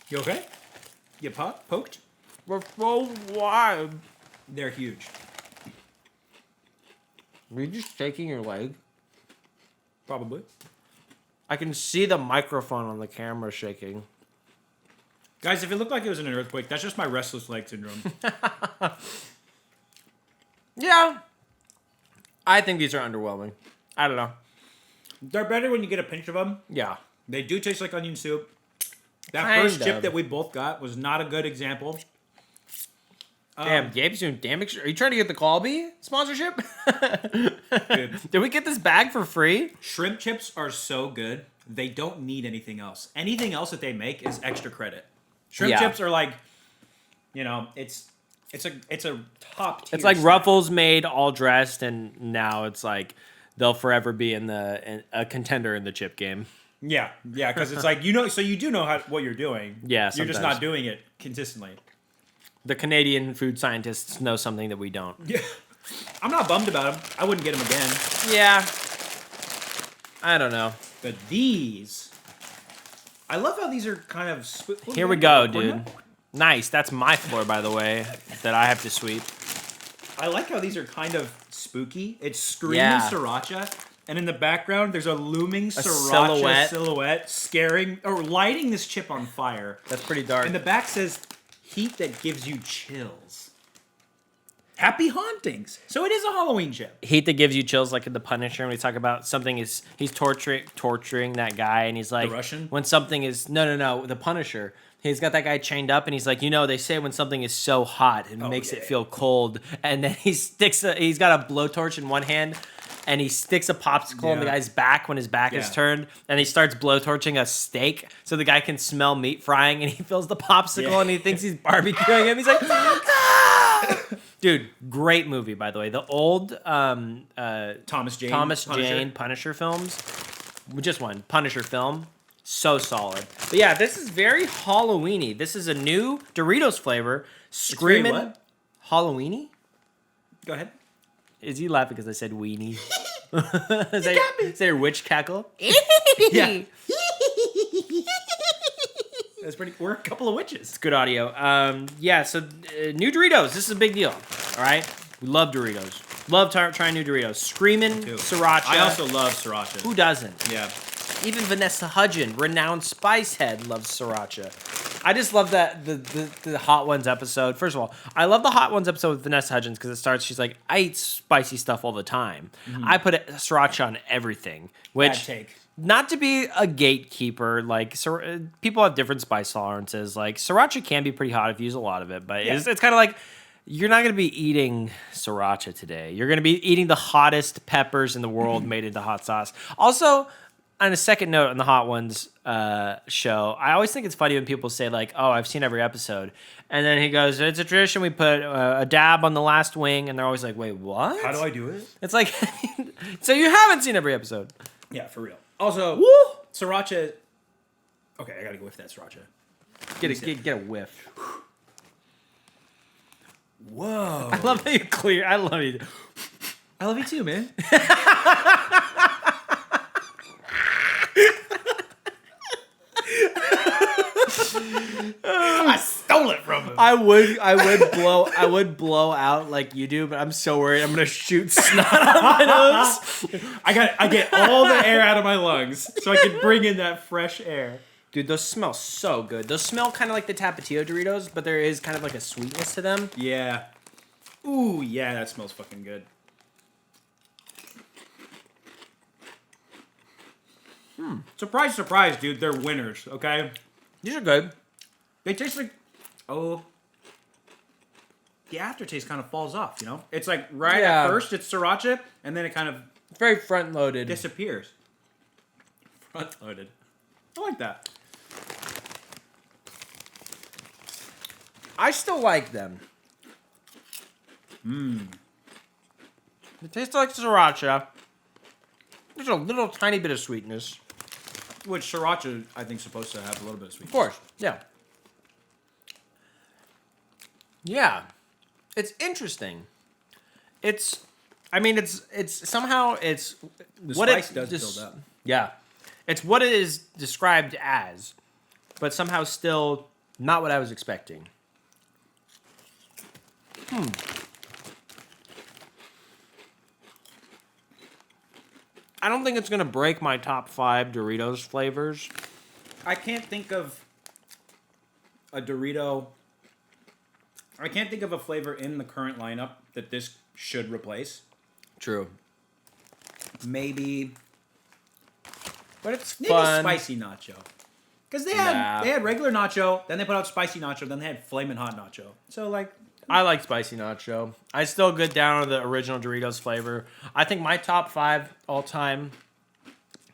You okay? You poked? We're so wide. They're huge. Were you just shaking your leg? Probably. I can see the microphone on the camera shaking. Guys, if it looked like it was in an earthquake, that's just my restless leg syndrome. Yeah. I think these are underwhelming. I don't know. They're better when you get a pinch of them. Yeah. They do taste like onion soup. That Kind first chip of. that we both got was not a good example. Damn, Gabe's doing damage. Are you trying to get the Colby sponsorship? Dude, Did we get this bag for free? shrimp chips are so good, they don't need anything else. Anything else that they make is extra credit. Shrimp Yeah. chips are like, you know, it's a top tier. It's like snack. Ruffles made all dressed, and now it's like they'll forever be in a contender in the chip game. Yeah, because it's like, so you do know what you're doing. Yeah, You're just sometimes. not doing it consistently. The Canadian food scientists know something that we don't. Yeah, I'm not bummed about them. I wouldn't get them again. Yeah. I don't know. But these, I love how these are kind of. Here we go, dude. Nice. That's my floor, by the way, that I have to sweep. I like how these are kind of spooky. It's screaming Yeah. sriracha, and in the background there's a looming sriracha silhouette scaring or lighting this chip on fire. That's pretty dark. And the back says, "Heat that gives you chills." Happy hauntings. So it is a Halloween chip. Heat that gives you chills, like in The Punisher, when we talk about something is he's torturing that guy, and he's like, The Russian? when something is no, The Punisher. He's got that guy chained up, and he's like, they say when something is so hot, it makes it feel cold, and then he's got a blowtorch in one hand, and he sticks a popsicle in the guy's back when his back is turned, and he starts blowtorching a steak so the guy can smell meat frying, and he fills the popsicle, and he thinks he's barbecuing him. He's like, ah! Dude, great movie, by the way. The old Thomas Jane Punisher films. Just one Punisher film. So solid. But yeah, this is very Halloween-y. This is a new Doritos flavor. Screaming what? Halloween-y? Go ahead. Is he laughing because I said weenie? Is that your witch cackle? Yeah. That's pretty. We're a couple of witches. It's good audio. So new Doritos. This is a big deal. All right? We love Doritos. Love trying new Doritos. Screaming Sriracha. I also love sriracha. Who doesn't? Yeah. Even Vanessa Hudgens, renowned spice head, loves Sriracha. I just love that the Hot Ones episode. First of all, I love the Hot Ones episode with Vanessa Hudgens because it starts. She's like, I eat spicy stuff all the time. I put Sriracha on everything, which Bad take. not to be a gatekeeper. Like people have different spice tolerances. Like Sriracha can be pretty hot if you use a lot of it, but it's kind of like. You're not going to be eating Sriracha today. You're going to be eating the hottest peppers in the world made into hot sauce. Also, on a second note on the Hot Ones show, I always think it's funny when people say like, "Oh, I've seen every episode," and then he goes, "It's a tradition. We put a dab on the last wing," and they're always like, "Wait, what? How do I do it? It's like, so you haven't seen every episode? Yeah, for real. Also, Woo! Sriracha. Okay, I gotta go with that Sriracha. Get a whiff. Whoa! I love how you clear. I love you. I love you too, man. I stole it from him. I would blow out like you do, but I'm so worried I'm gonna shoot snot out of my nose. I get all the air out of my lungs so I can bring in that fresh air. Dude, those smell so good. Those smell kind of like the Tapatio Doritos, but there is kind of like a sweetness to them. Yeah. Ooh, yeah, that smells fucking good. Surprise, surprise, dude. They're winners, okay? These are good. They taste like... Oh. The aftertaste kind of falls off, you know? It's like at first it's Sriracha, and then it kind of It's very front loaded. disappears. Front loaded. I like that. I still like them. It tastes like Sriracha. There's a little tiny bit of sweetness. Which Sriracha, I think, is supposed to have a little bit of sweetness. Of course, yeah. Yeah. It's interesting. It's somehow it's The what spice it does just- build up. Yeah. It's what it is described as, but somehow still not what I was expecting. I don't think it's going to break my top 5 Doritos flavors. I can't think of a Dorito. I can't think of a flavor in the current lineup that this should replace. True. Maybe But it's maybe fun. spicy nacho. Because they had regular nacho, then they put out spicy nacho, then they had flamin' hot nacho. So like I like spicy nacho. I still get down on the original Doritos flavor. I think my top 5 all time,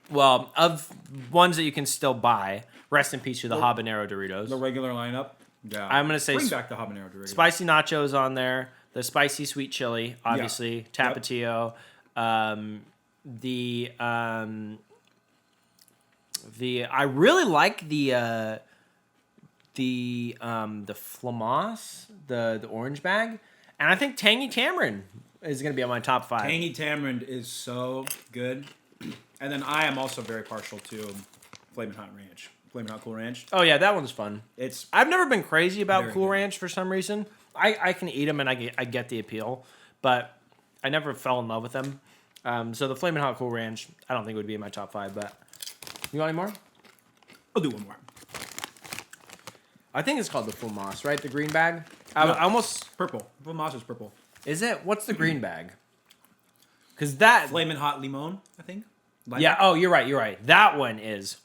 well, of ones that you can still buy, rest in peace to the habanero Doritos. the regular lineup. Yeah. I'm going to say bring back the habanero Doritos. spicy nachos on there, the spicy sweet chili, obviously, Yep. Tapatio, I really like the Flamas, the orange bag, and I think Tangy Tamarind is going to be on my top 5. Tangy tamarind is so good. And then I am also very partial to Flamin' Hot Ranch. Flamin' Hot Cool Ranch. Oh yeah, that one's fun. It's I've never been crazy about Very Cool good. Ranch for some reason. I can eat them and I get the appeal, but I never fell in love with them. So the Flamin' Hot Cool Ranch, I don't think would be in my top 5. But you want any more? I'll do one more. I think it's called the Flamas, right? The green bag. No. I almost Purple. Flamas is purple. is it? What's the green bag? Because that Flamin' Hot Limon, I think. Lime? yeah. Oh, you're right. That one is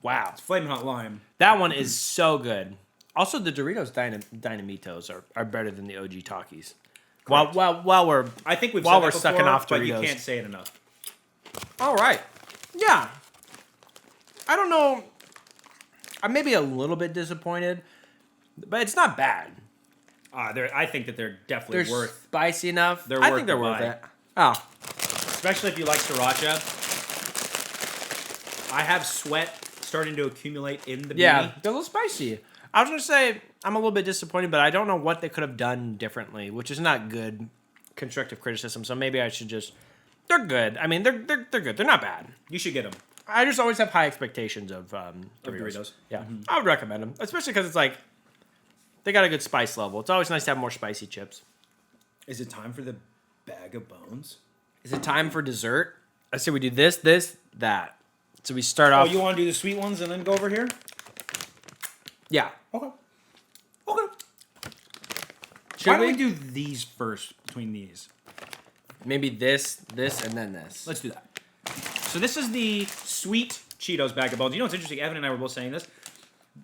wow. Flamin' Hot Lime. That one is so good. Also, the Doritos Dynamitos are better than the OG Takis. While we're I think we've While said we're that sucking before, off but you Doritos. can't say it enough. all right, yeah. I don't know. I'm maybe a little bit disappointed, but it's not bad. I think that they're definitely They're worth, spicy enough. they're I worth think they're the worth buy. it. Oh, especially if you like Sriracha. I have sweat starting to accumulate in the yeah, beanie. they're a little spicy. I was gonna say I'm a little bit disappointed, but I don't know what they could have done differently, which is not good constructive criticism. So maybe I should just. They're good. I mean, they're good. They're not bad. You should get them. I just always have high expectations of Doritos. Yeah, I would recommend them, especially because it's like they got a good spice level. It's always nice to have more spicy chips. Is it time for the bag of bones? Is it time for dessert? I say we do this, that. So we start Oh, off. you want to do the sweet ones and then go over here? Yeah. Okay. Should Why don't we we do these first between these? maybe this, and then this? Let's do that. So this is the sweet Cheetos bag of bones. You know what's interesting? Evan and I were both saying this.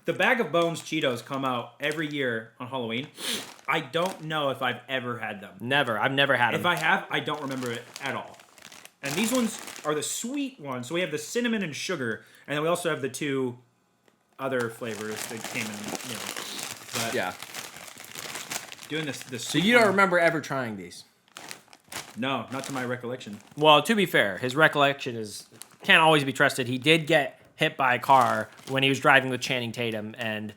The bag of bones Cheetos come out every year on Halloween. I don't know if I've ever had them. Never. I've never had If them. I have, I don't remember it at all. And these ones are the sweet ones. So we have the cinnamon and sugar, and then we also have the 2 other flavors that came in, you know. But Yeah. doing this So you don't remember ever trying these? No, not to my recollection. Well, to be fair, his recollection can't always be trusted. He did get hit by a car when he was driving with Channing Tatum, and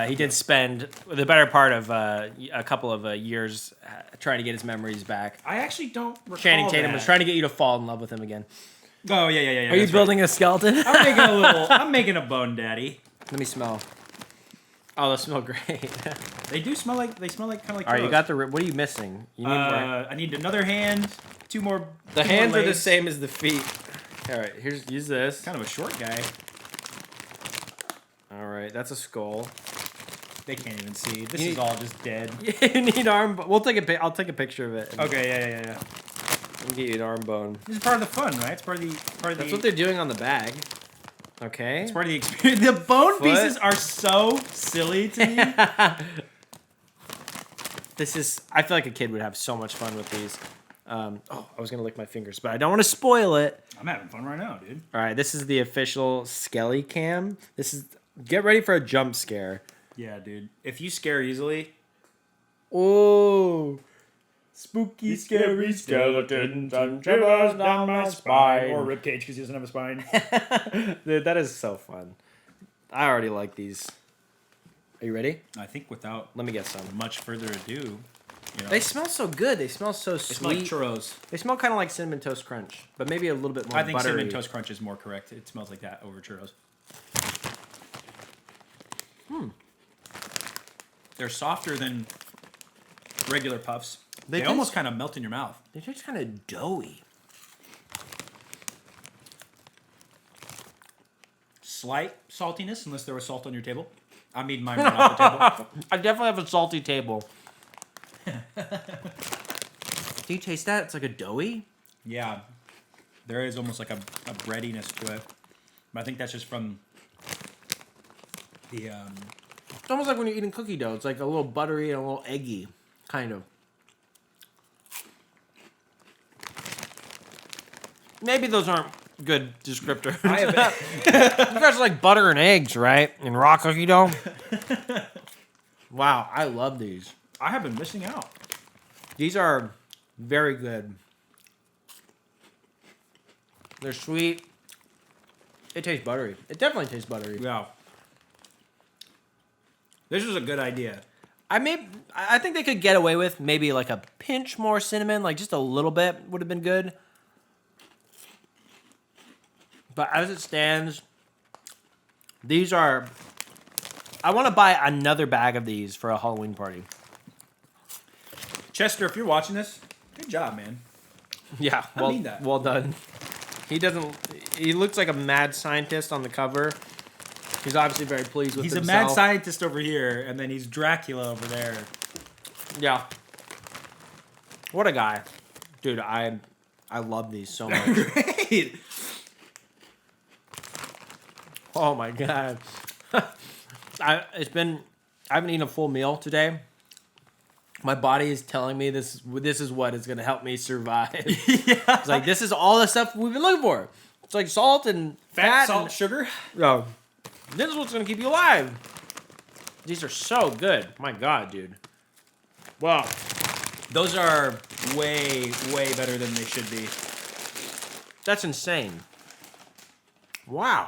he did spend the better part of a couple of years trying to get his memories back. I actually don't recall Channing Tatum that. was trying to get you to fall in love with him again. Oh yeah. Are you building a skeleton? I'm making a bone daddy. Let me smell. Oh, those smell great. They smell like kind of like. All right, you got the. What are you missing? You need more. I need another hand. 2 more. The 2 hands more are the legs. same as the feet. All right, use this. Kind of a short guy. All right, that's a skull. They can't even see. This You is need- all just dead. You need arm. We'll take a. I'll take a picture of it. Okay, yeah. I'll get you an arm bone. This is part of the fun, right? It's part of the. That's what they're doing on the bag. Okay. It's part of the experience. The bone Foot. pieces are so silly to me. This is. I feel like a kid would have so much fun with these. I was gonna lick my fingers, but I don't want to spoil it. I'm having fun right now, dude. All right, this is the official Skelly cam. This is. Get ready for a jump scare. Yeah, dude. If you scare easily, Oh, spooky, scary skeletons and shivers down my spine. or ribcage because he doesn't have a spine. Dude, that is so fun. I already like these. Are you ready? I think without Let me get some. much further ado, you know, They smell so good. They smell so they sweet. smell like churros. They smell kind of like Cinnamon Toast Crunch, but maybe a little bit more I think buttery. Cinnamon Toast Crunch is more correct. It smells like that over churros. They're softer than regular puffs. They taste- almost kind of melt in your mouth. They taste kind of doughy. Slight saltiness, unless there was salt on your table. I mean, mine right off the table. I definitely have a salty table. Do you taste that? It's like a doughy. Yeah, there is almost like a breadiness to it. But I think that's just from the It's almost like when you're eating cookie dough. It's like a little buttery and a little eggy, kind of. Maybe those aren't good descriptors. You guys like butter and eggs, right? And raw cookie dough. Wow, I love these. I have been missing out. These are very good. They're sweet. It tastes buttery. It definitely tastes buttery. Yeah. This is a good idea. I think they could get away with maybe like a pinch more cinnamon, like just a little bit would have been good. But as it stands, these are. I want to buy another bag of these for a Halloween party. Chester, if you're watching this, good job, man. Yeah, I mean that. well done. He doesn't. He looks like a mad scientist on the cover. He's obviously very pleased with He's himself. a mad scientist over here, and then he's Dracula over there. Yeah. What a guy, dude! I love these so much. Great. Oh my god. I haven't eaten a full meal today. My body is telling me this is what is going to help me survive. Yeah. It's like this is all the stuff we've been looking for. It's like salt and fat, Salt, and sugar. oh, this is what's going to keep you alive. These are so good. My god, dude. Wow. Those are way, way better than they should be. That's insane. Wow.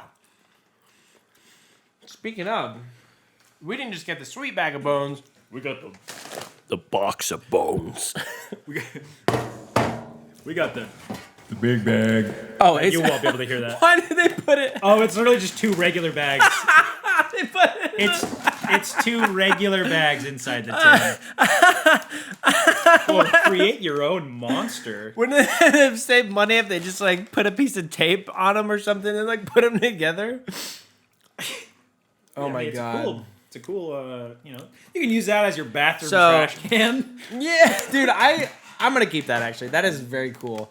Speaking of, we didn't just get the sweet bag of bones. We got the box of bones. We got the big bag. Oh, You won't be able to hear that. Why did they put it? Oh, it's literally just 2 regular bags. They put it. It's 2 regular bags inside the tin. Well, create your own monster. Wouldn't it have saved money if they just like put a piece of tape on them or something and like put them together? Oh Yeah, my it's god. Cool. It's a cool, you can use that as your bathroom So- trash can. Yeah, dude, I'm gonna keep that actually. That is very cool.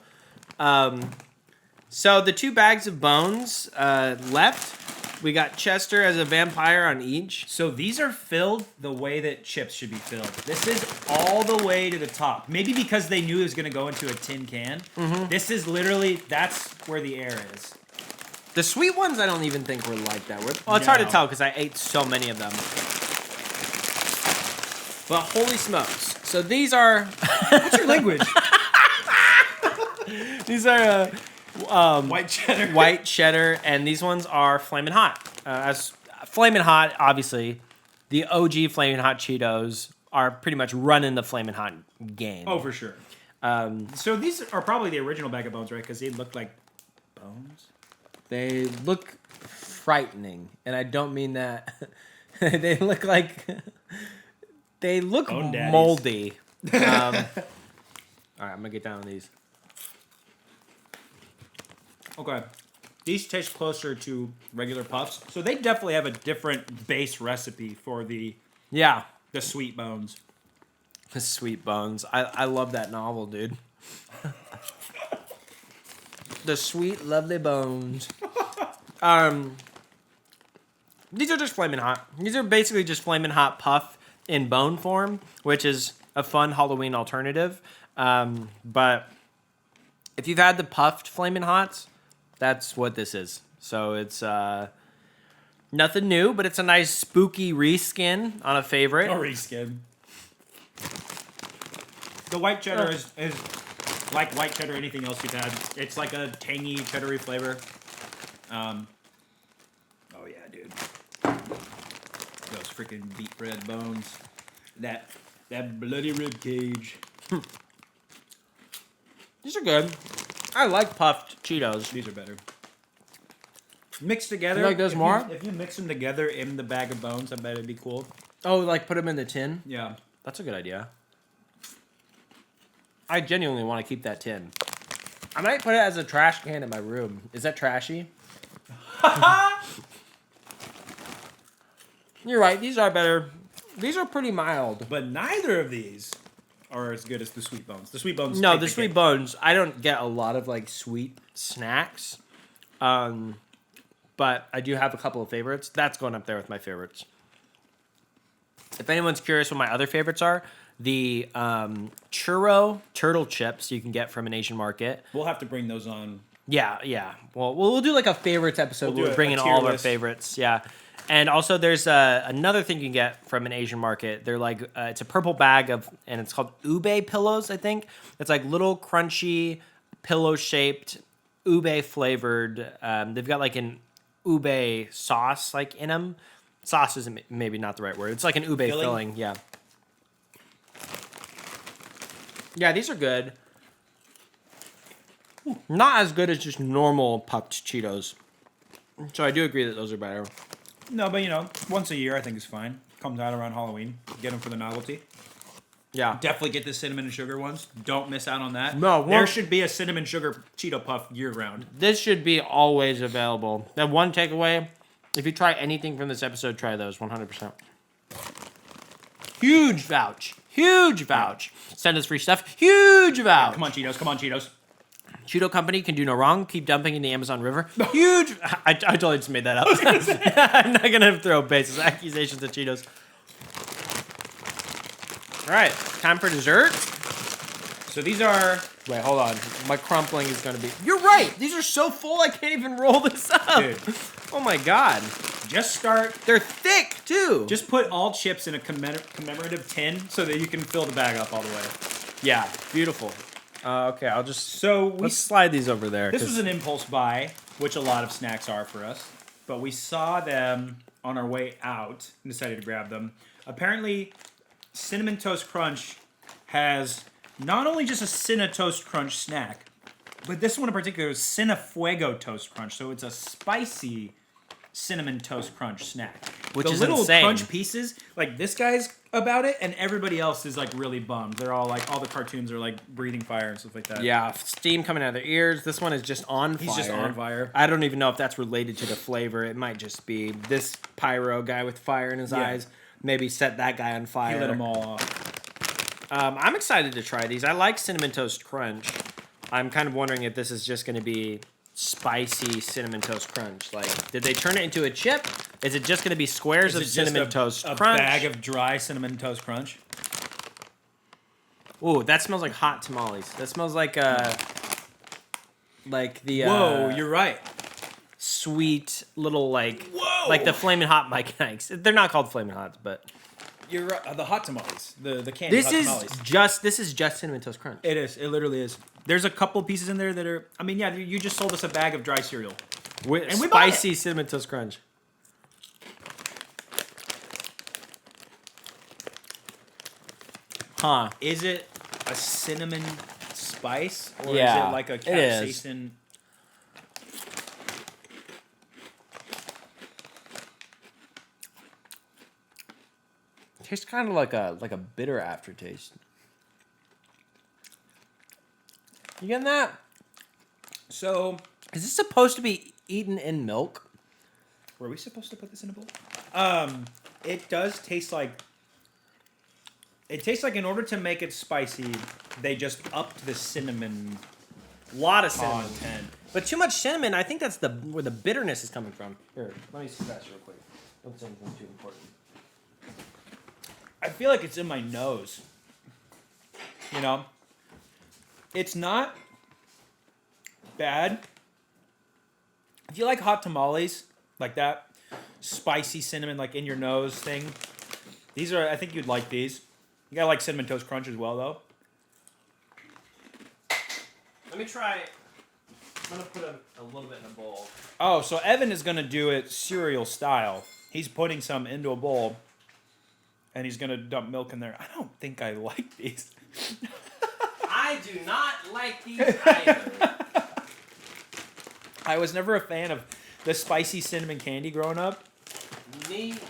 So the 2 bags of bones left. We got Chester as a vampire on each. So these are filled the way that chips should be filled. This is all the way to the top. Maybe because they knew it was going to go into a tin can. This is literally, that's where the air is. The sweet ones, I don't even think were like that. Well, it's hard to tell because I ate so many of them. But holy smokes. So these are... What's your language? These are... White cheddar. White cheddar, and these ones are Flamin' Hot. As Flamin' Hot, obviously, the OG Flamin' Hot Cheetos are pretty much running the Flamin' Hot game. Oh, for sure. So these are probably the original bag of bones, right? Because they look like bones. They look frightening, and I don't mean that. They look like... They look moldy. All right, I'm going to get down on these. Okay. These taste closer to regular puffs. So they definitely have a different base recipe for the sweet bones. The sweet bones. I love that novel, dude. The sweet, lovely bones. These are just Flamin' Hot. These are basically just Flamin' Hot puff in bone form, which is a fun Halloween alternative. But if you've had the puffed Flamin' Hots, that's what this is. So it's nothing new, but it's a nice spooky reskin on a favorite. A reskin. The white cheddar is like white cheddar, anything else you've had. It's like a tangy, cheddary flavor. Oh yeah, dude. Those freaking beet bread bones. That bloody rib cage. These are good. I like puffed Cheetos. These are better. Mixed together. You like those more? If you mix them together in the bag of bones, I bet it'd be cool. Oh, like put them in the tin? Yeah. That's a good idea. I genuinely want to keep that tin. I might put it as a trash can in my room. Is that trashy? You're right. These are better. These are pretty mild. But neither of these are as good as the sweet bones. The sweet bones. No, the sweet bones. I don't get a lot of like sweet snacks, but I do have a couple of favorites. That's going up there with my favorites. If anyone's curious what my other favorites are, the churro turtle chips you can get from an Asian market. We'll have to bring those on. Yeah. Well, we'll do like a favorites episode. We'll bring in all of our favorites. Yeah. And also, there's another thing you can get from an Asian market. They're like, it's a purple bag of, and it's called ube pillows, I think. It's like little crunchy, pillow-shaped, ube flavored. They've got like an ube sauce like in them. Sauce is maybe not the right word. It's like an ube filling. Yeah. Yeah, these are good. Not as good as just normal puffed Cheetos. So I do agree that those are better. No, but once a year I think is fine. Comes out around Halloween. Get them for the novelty. Yeah. Definitely get the cinnamon and sugar ones. Don't miss out on that. No, there should be a cinnamon sugar Cheeto Puff year round. This should be always available. That one takeaway, if you try anything from this episode, try those 100%. Huge vouch. Huge vouch. Send us free stuff. Huge vouch. Come on, Cheetos. Come on, Cheetos. Cheeto Company can do no wrong. Keep dumping in the Amazon River. Huge. I totally just made that up. I'm not going to throw baseless accusations at Cheetos. All right. Time for dessert. So these are... Wait, hold on. My crumpling is going to be... You're right. These are so full I can't even roll this up. Dude. Oh, my God. Just start... They're thick, too. Just put all chips in a commemorative tin so that you can fill the bag up all the way. Yeah. Beautiful. Okay, I'll just... Let's slide these over there. This was an impulse buy, which a lot of snacks are for us. But we saw them on our way out and decided to grab them. Apparently, Cinnamon Toast Crunch has not only just a Cinna Toast Crunch snack, but this one in particular is Cinna Fuego Toast Crunch. So it's a spicy Cinnamon Toast Crunch snack. Which is little insane. crunch pieces, like this guy's about it, and everybody else is like really bummed. They're all like, all the cartoons are like breathing fire and stuff like that. Yeah, steam coming out of their ears. This one is just on fire. He's just on fire. I don't even know if that's related to the flavor. It might just be this pyro guy with fire in his eyes. Maybe set that guy on fire. He lit them all off. I'm excited to try these. I like Cinnamon Toast Crunch. I'm kind of wondering if this is just going to be spicy Cinnamon Toast Crunch? Like, did they turn it into a chip? Is it just going to be squares of Cinnamon Toast Crunch? A bag of dry Cinnamon Toast Crunch? Ooh, that smells like hot tamales. That smells like the Whoa, you're right. Sweet little Whoa! like the Flamin' Hot Mike and Ike's. They're not called Flamin' Hots, but You're right. The hot tamales, the candy this hot is tamales. just Cinnamon Toast Crunch. It is. It literally is. There's a couple pieces in there that are. I mean, yeah, you just sold us a bag of dry cereal. With And we bought spicy Cinnamon Toast Crunch. Huh. Is it a cinnamon spice or Yeah, is it like a it is. capsaicin? Tastes kind of like a bitter aftertaste. You getting that? So, Is this supposed to be eaten in milk? were we supposed to put this in a bowl? It does taste like. It tastes like in order to make it spicy, they just upped the cinnamon A lot of cinnamon. content. But too much cinnamon, I think that's where the bitterness is coming from. Here, let me scratch real quick. Don't say anything too important. I feel like it's in my nose. You know? It's not bad. If you like hot tamales, like that spicy cinnamon, like in your nose thing, these are, I think you'd like these. You gotta like Cinnamon Toast Crunch as well, though. Let me try. I'm gonna put a little bit in a bowl. Oh, so Evan is gonna do it cereal style. He's putting some into a bowl, and he's gonna dump milk in there. I don't think I like these. I do not like these either. I was never a fan of the spicy cinnamon candy growing up. Me neither.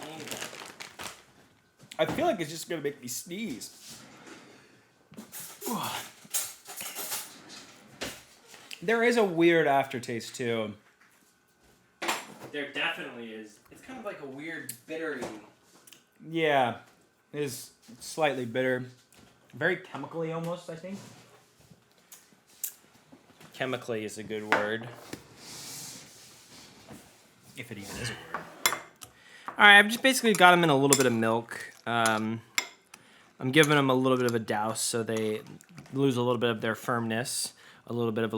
I feel like it's just gonna make me sneeze. There is a weird aftertaste too. There definitely is. It's kind of like a weird bittery. Yeah, it is slightly bitter, very chemically almost. I think. Chemically is a good word. If it even is a word. All right, I've just basically got them in a little bit of milk. I'm giving them a little bit of a douse so they lose a little bit of their firmness. A little bit of.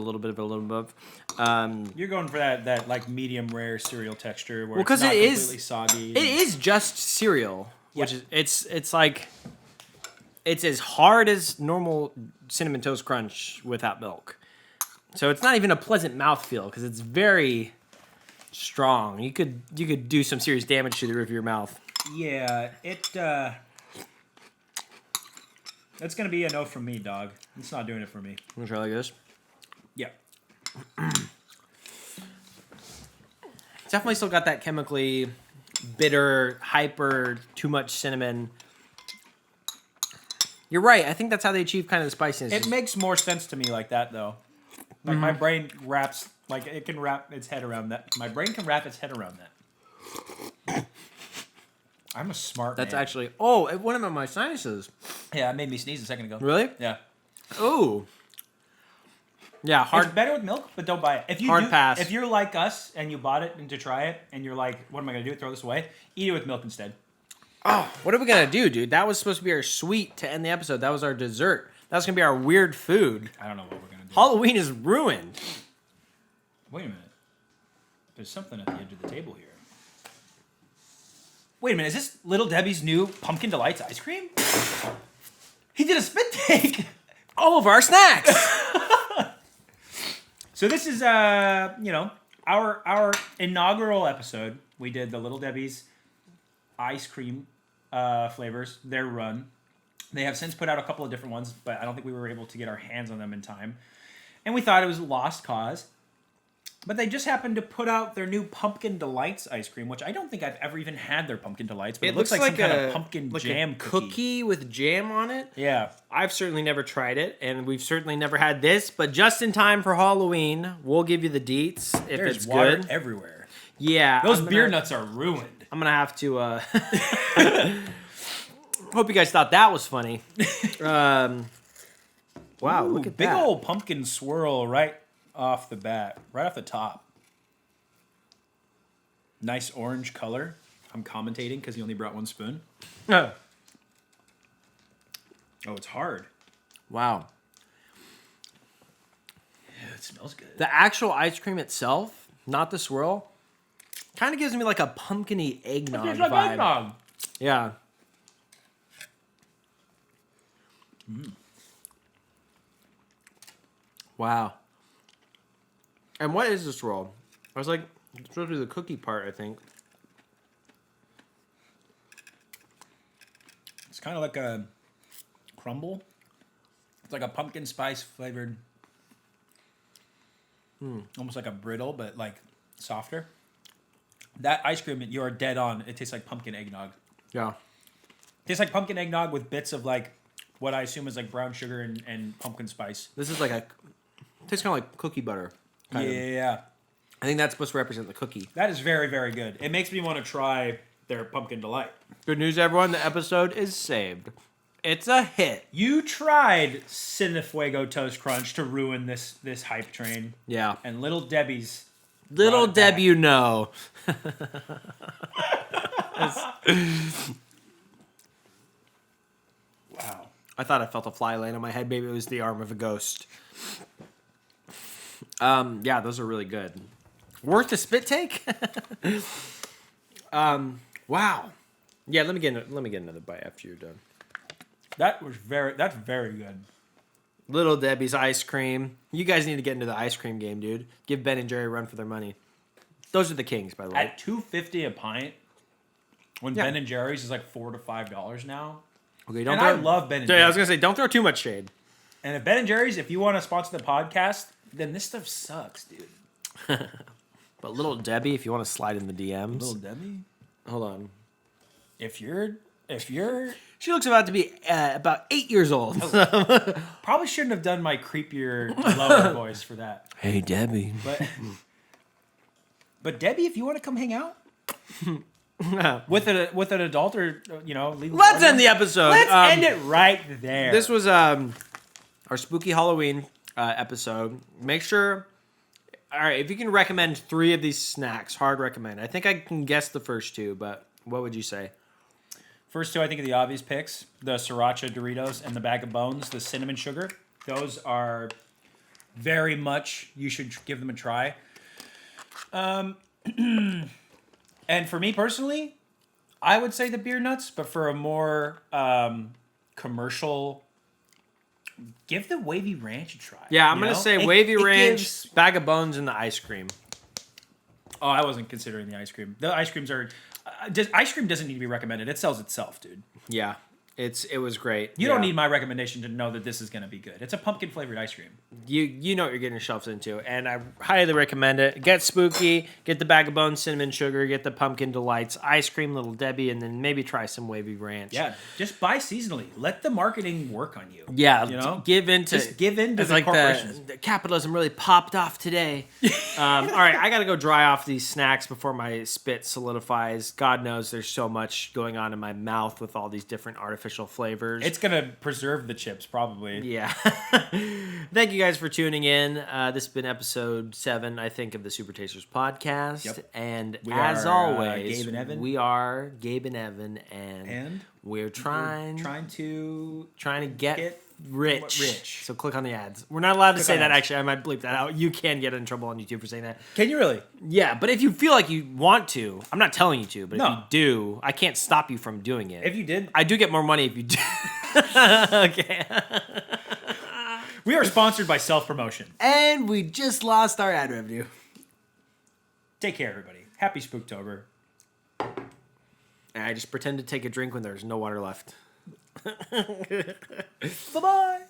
You're going for that like medium rare cereal texture where Well, it's 'cause not it is- completely soggy. It is just cereal, which Yep. is it's like it's as hard as normal Cinnamon Toast Crunch without milk. So it's not even a pleasant mouthfeel because it's very strong. You could do some serious damage to the roof of your mouth. Yeah, that's gonna be a no from me, dog. It's not doing it for me. I'm gonna try like this. Yeah. It's definitely still got that chemically bitter, hyper, too much cinnamon. You're right. I think that's how they achieve kind of the spiciness. It makes more sense to me like that, though. Like, my brain wraps, like, it can wrap its head around that. My brain can wrap its head around that. I'm a smart That's man. actually... Oh, it went into my sinuses. Yeah, it made me sneeze a second ago. Really? Yeah. Ooh. Yeah, It's hard. better with milk, but don't buy it. If you Hard pass. If you're like us and you bought it and to try it, and you're like, what am I going to do? Throw this away? Eat it with milk instead. Oh, what are we going to do, dude? That was supposed to be our sweet to end the episode. That was our dessert. That was going to be our weird food. I don't know what we're going to do. Halloween is ruined. Wait a minute. There's something at the edge of the table here. Wait a minute. Is this Little Debbie's new Pumpkin Delights ice cream? He did a spit take. All of our snacks. So this is our inaugural episode. We did the Little Debbie's ice cream flavors, their run. They have since put out a couple of different ones, but I don't think we were able to get our hands on them in time. And we thought it was a lost cause. But they just happened to put out their new Pumpkin Delights ice cream, which I don't think I've ever even had their Pumpkin Delights, but it looks like some kind of pumpkin jam cookie with jam on it. Yeah. I've certainly never tried it, and we've certainly never had this, but just in time for Halloween, we'll give you the deets if There's it's water good. Everywhere. Yeah. Those beer nuts are ruined. I'm going to have to... Hope you guys thought that was funny. Wow, Ooh, look at big that. old pumpkin swirl right off the bat, right off the top. Nice orange color. I'm commentating because he only brought 1 spoon. Oh, It's hard. wow. Yeah, it smells good. The actual ice cream itself, not the swirl, kind of gives me like a pumpkin-y eggnog It's like vibe. eggnog. Yeah. Wow. And what is this roll? I was like, it's supposed to be the cookie part, I think. It's kind of like a crumble. It's like a pumpkin spice flavored. Almost like a brittle, but like softer. That ice cream, you are dead on. It tastes like pumpkin eggnog. Yeah. It tastes like pumpkin eggnog with bits of like what I assume is like brown sugar and pumpkin spice. This is like a, tastes kind of like cookie butter. Kind of. Yeah. I think that's supposed to represent the cookie. That is very, very good. It makes me want to try their pumpkin delight. Good news, everyone. The episode is saved. It's a hit. You tried Cinefuego Toast Crunch to ruin this hype train. Yeah. And Little Debbie's. Little brought it Deb, back. you know. Wow. I thought I felt a fly land on my head. Maybe it was the arm of a ghost. Yeah, those are really good. Worth a spit take? Wow. Yeah, let me get another bite after you're done. That's very good. Little Debbie's ice cream. You guys need to get into the ice cream game, dude. Give Ben and Jerry a run for their money. Those are the kings, by the way. At $2.50 a pint, when Yeah. Ben and Jerry's is like $4 to $5 now. Okay, And I love Ben and Yeah, I was Jerry's. gonna say, don't throw too much shade. And if Ben and Jerry's, if you want to sponsor the podcast, then this stuff sucks, dude. But Little Debbie, if you want to slide in the DMs. Little Debbie, Hold on. if you're She looks about to be about 8 years old. probably shouldn't have done my creepier lower voice for that. Hey, Debbie. But Debbie, if you want to come hang out with an adult or legal Let's partner, end the episode. Let's end it right there. This was our spooky Halloween episode. Make sure, all right, if you can recommend 3 of these snacks, hard recommend. I think I can guess the first 2, but what would you say? First 2, I think, are the obvious picks: the Sriracha Doritos and the bag of bones, the cinnamon sugar. Those are very much. You should give them a try. And for me personally, I would say the beer nuts, but for a more commercial, give the wavy ranch a try. Yeah, I'm you going know? to say It- Wavy it Ranch, gives- bag of bones, and the ice cream. Oh, I wasn't considering the ice cream. The ice creams are. Ice cream doesn't need to be recommended. It sells itself, dude. Yeah, it was great. You don't need my recommendation to know that this is going to be good. It's a pumpkin flavored ice cream. You know what you're getting yourselves into, and I highly recommend it. Get spooky, get the bag of bones, cinnamon sugar, get the pumpkin delights, ice cream, Little Debbie, and then maybe try some Wavy Ranch. Yeah, just buy seasonally. Let the marketing work on you. Yeah, you know, give in to just give in to it's the like corporations. the capitalism really popped off today. All right, I gotta go dry off these snacks before my spit solidifies. God knows there's so much going on in my mouth with all these different artificial flavors. It's gonna preserve the chips, probably. Yeah. Thank you guys for tuning in. This has been episode 7, I think, of the Super Tasters podcast. Yep. And We as are, always, Gabe and Evan. we are Gabe and Evan, and And we're trying to to get get rich. rich. So click on the ads. We're not allowed to say on that, ads. actually. I might bleep that out. You can get in trouble on YouTube for saying that. Can you really? Yeah, but if you feel like you want to, I'm not telling you to, but if No. you do, I can't stop you from doing it. If you did, I do get more money if you do. Okay. we are sponsored by Self Promotion. And we just lost our ad revenue. Take care, everybody. Happy Spooktober. And I just pretend to take a drink when there's no water left. Bye bye.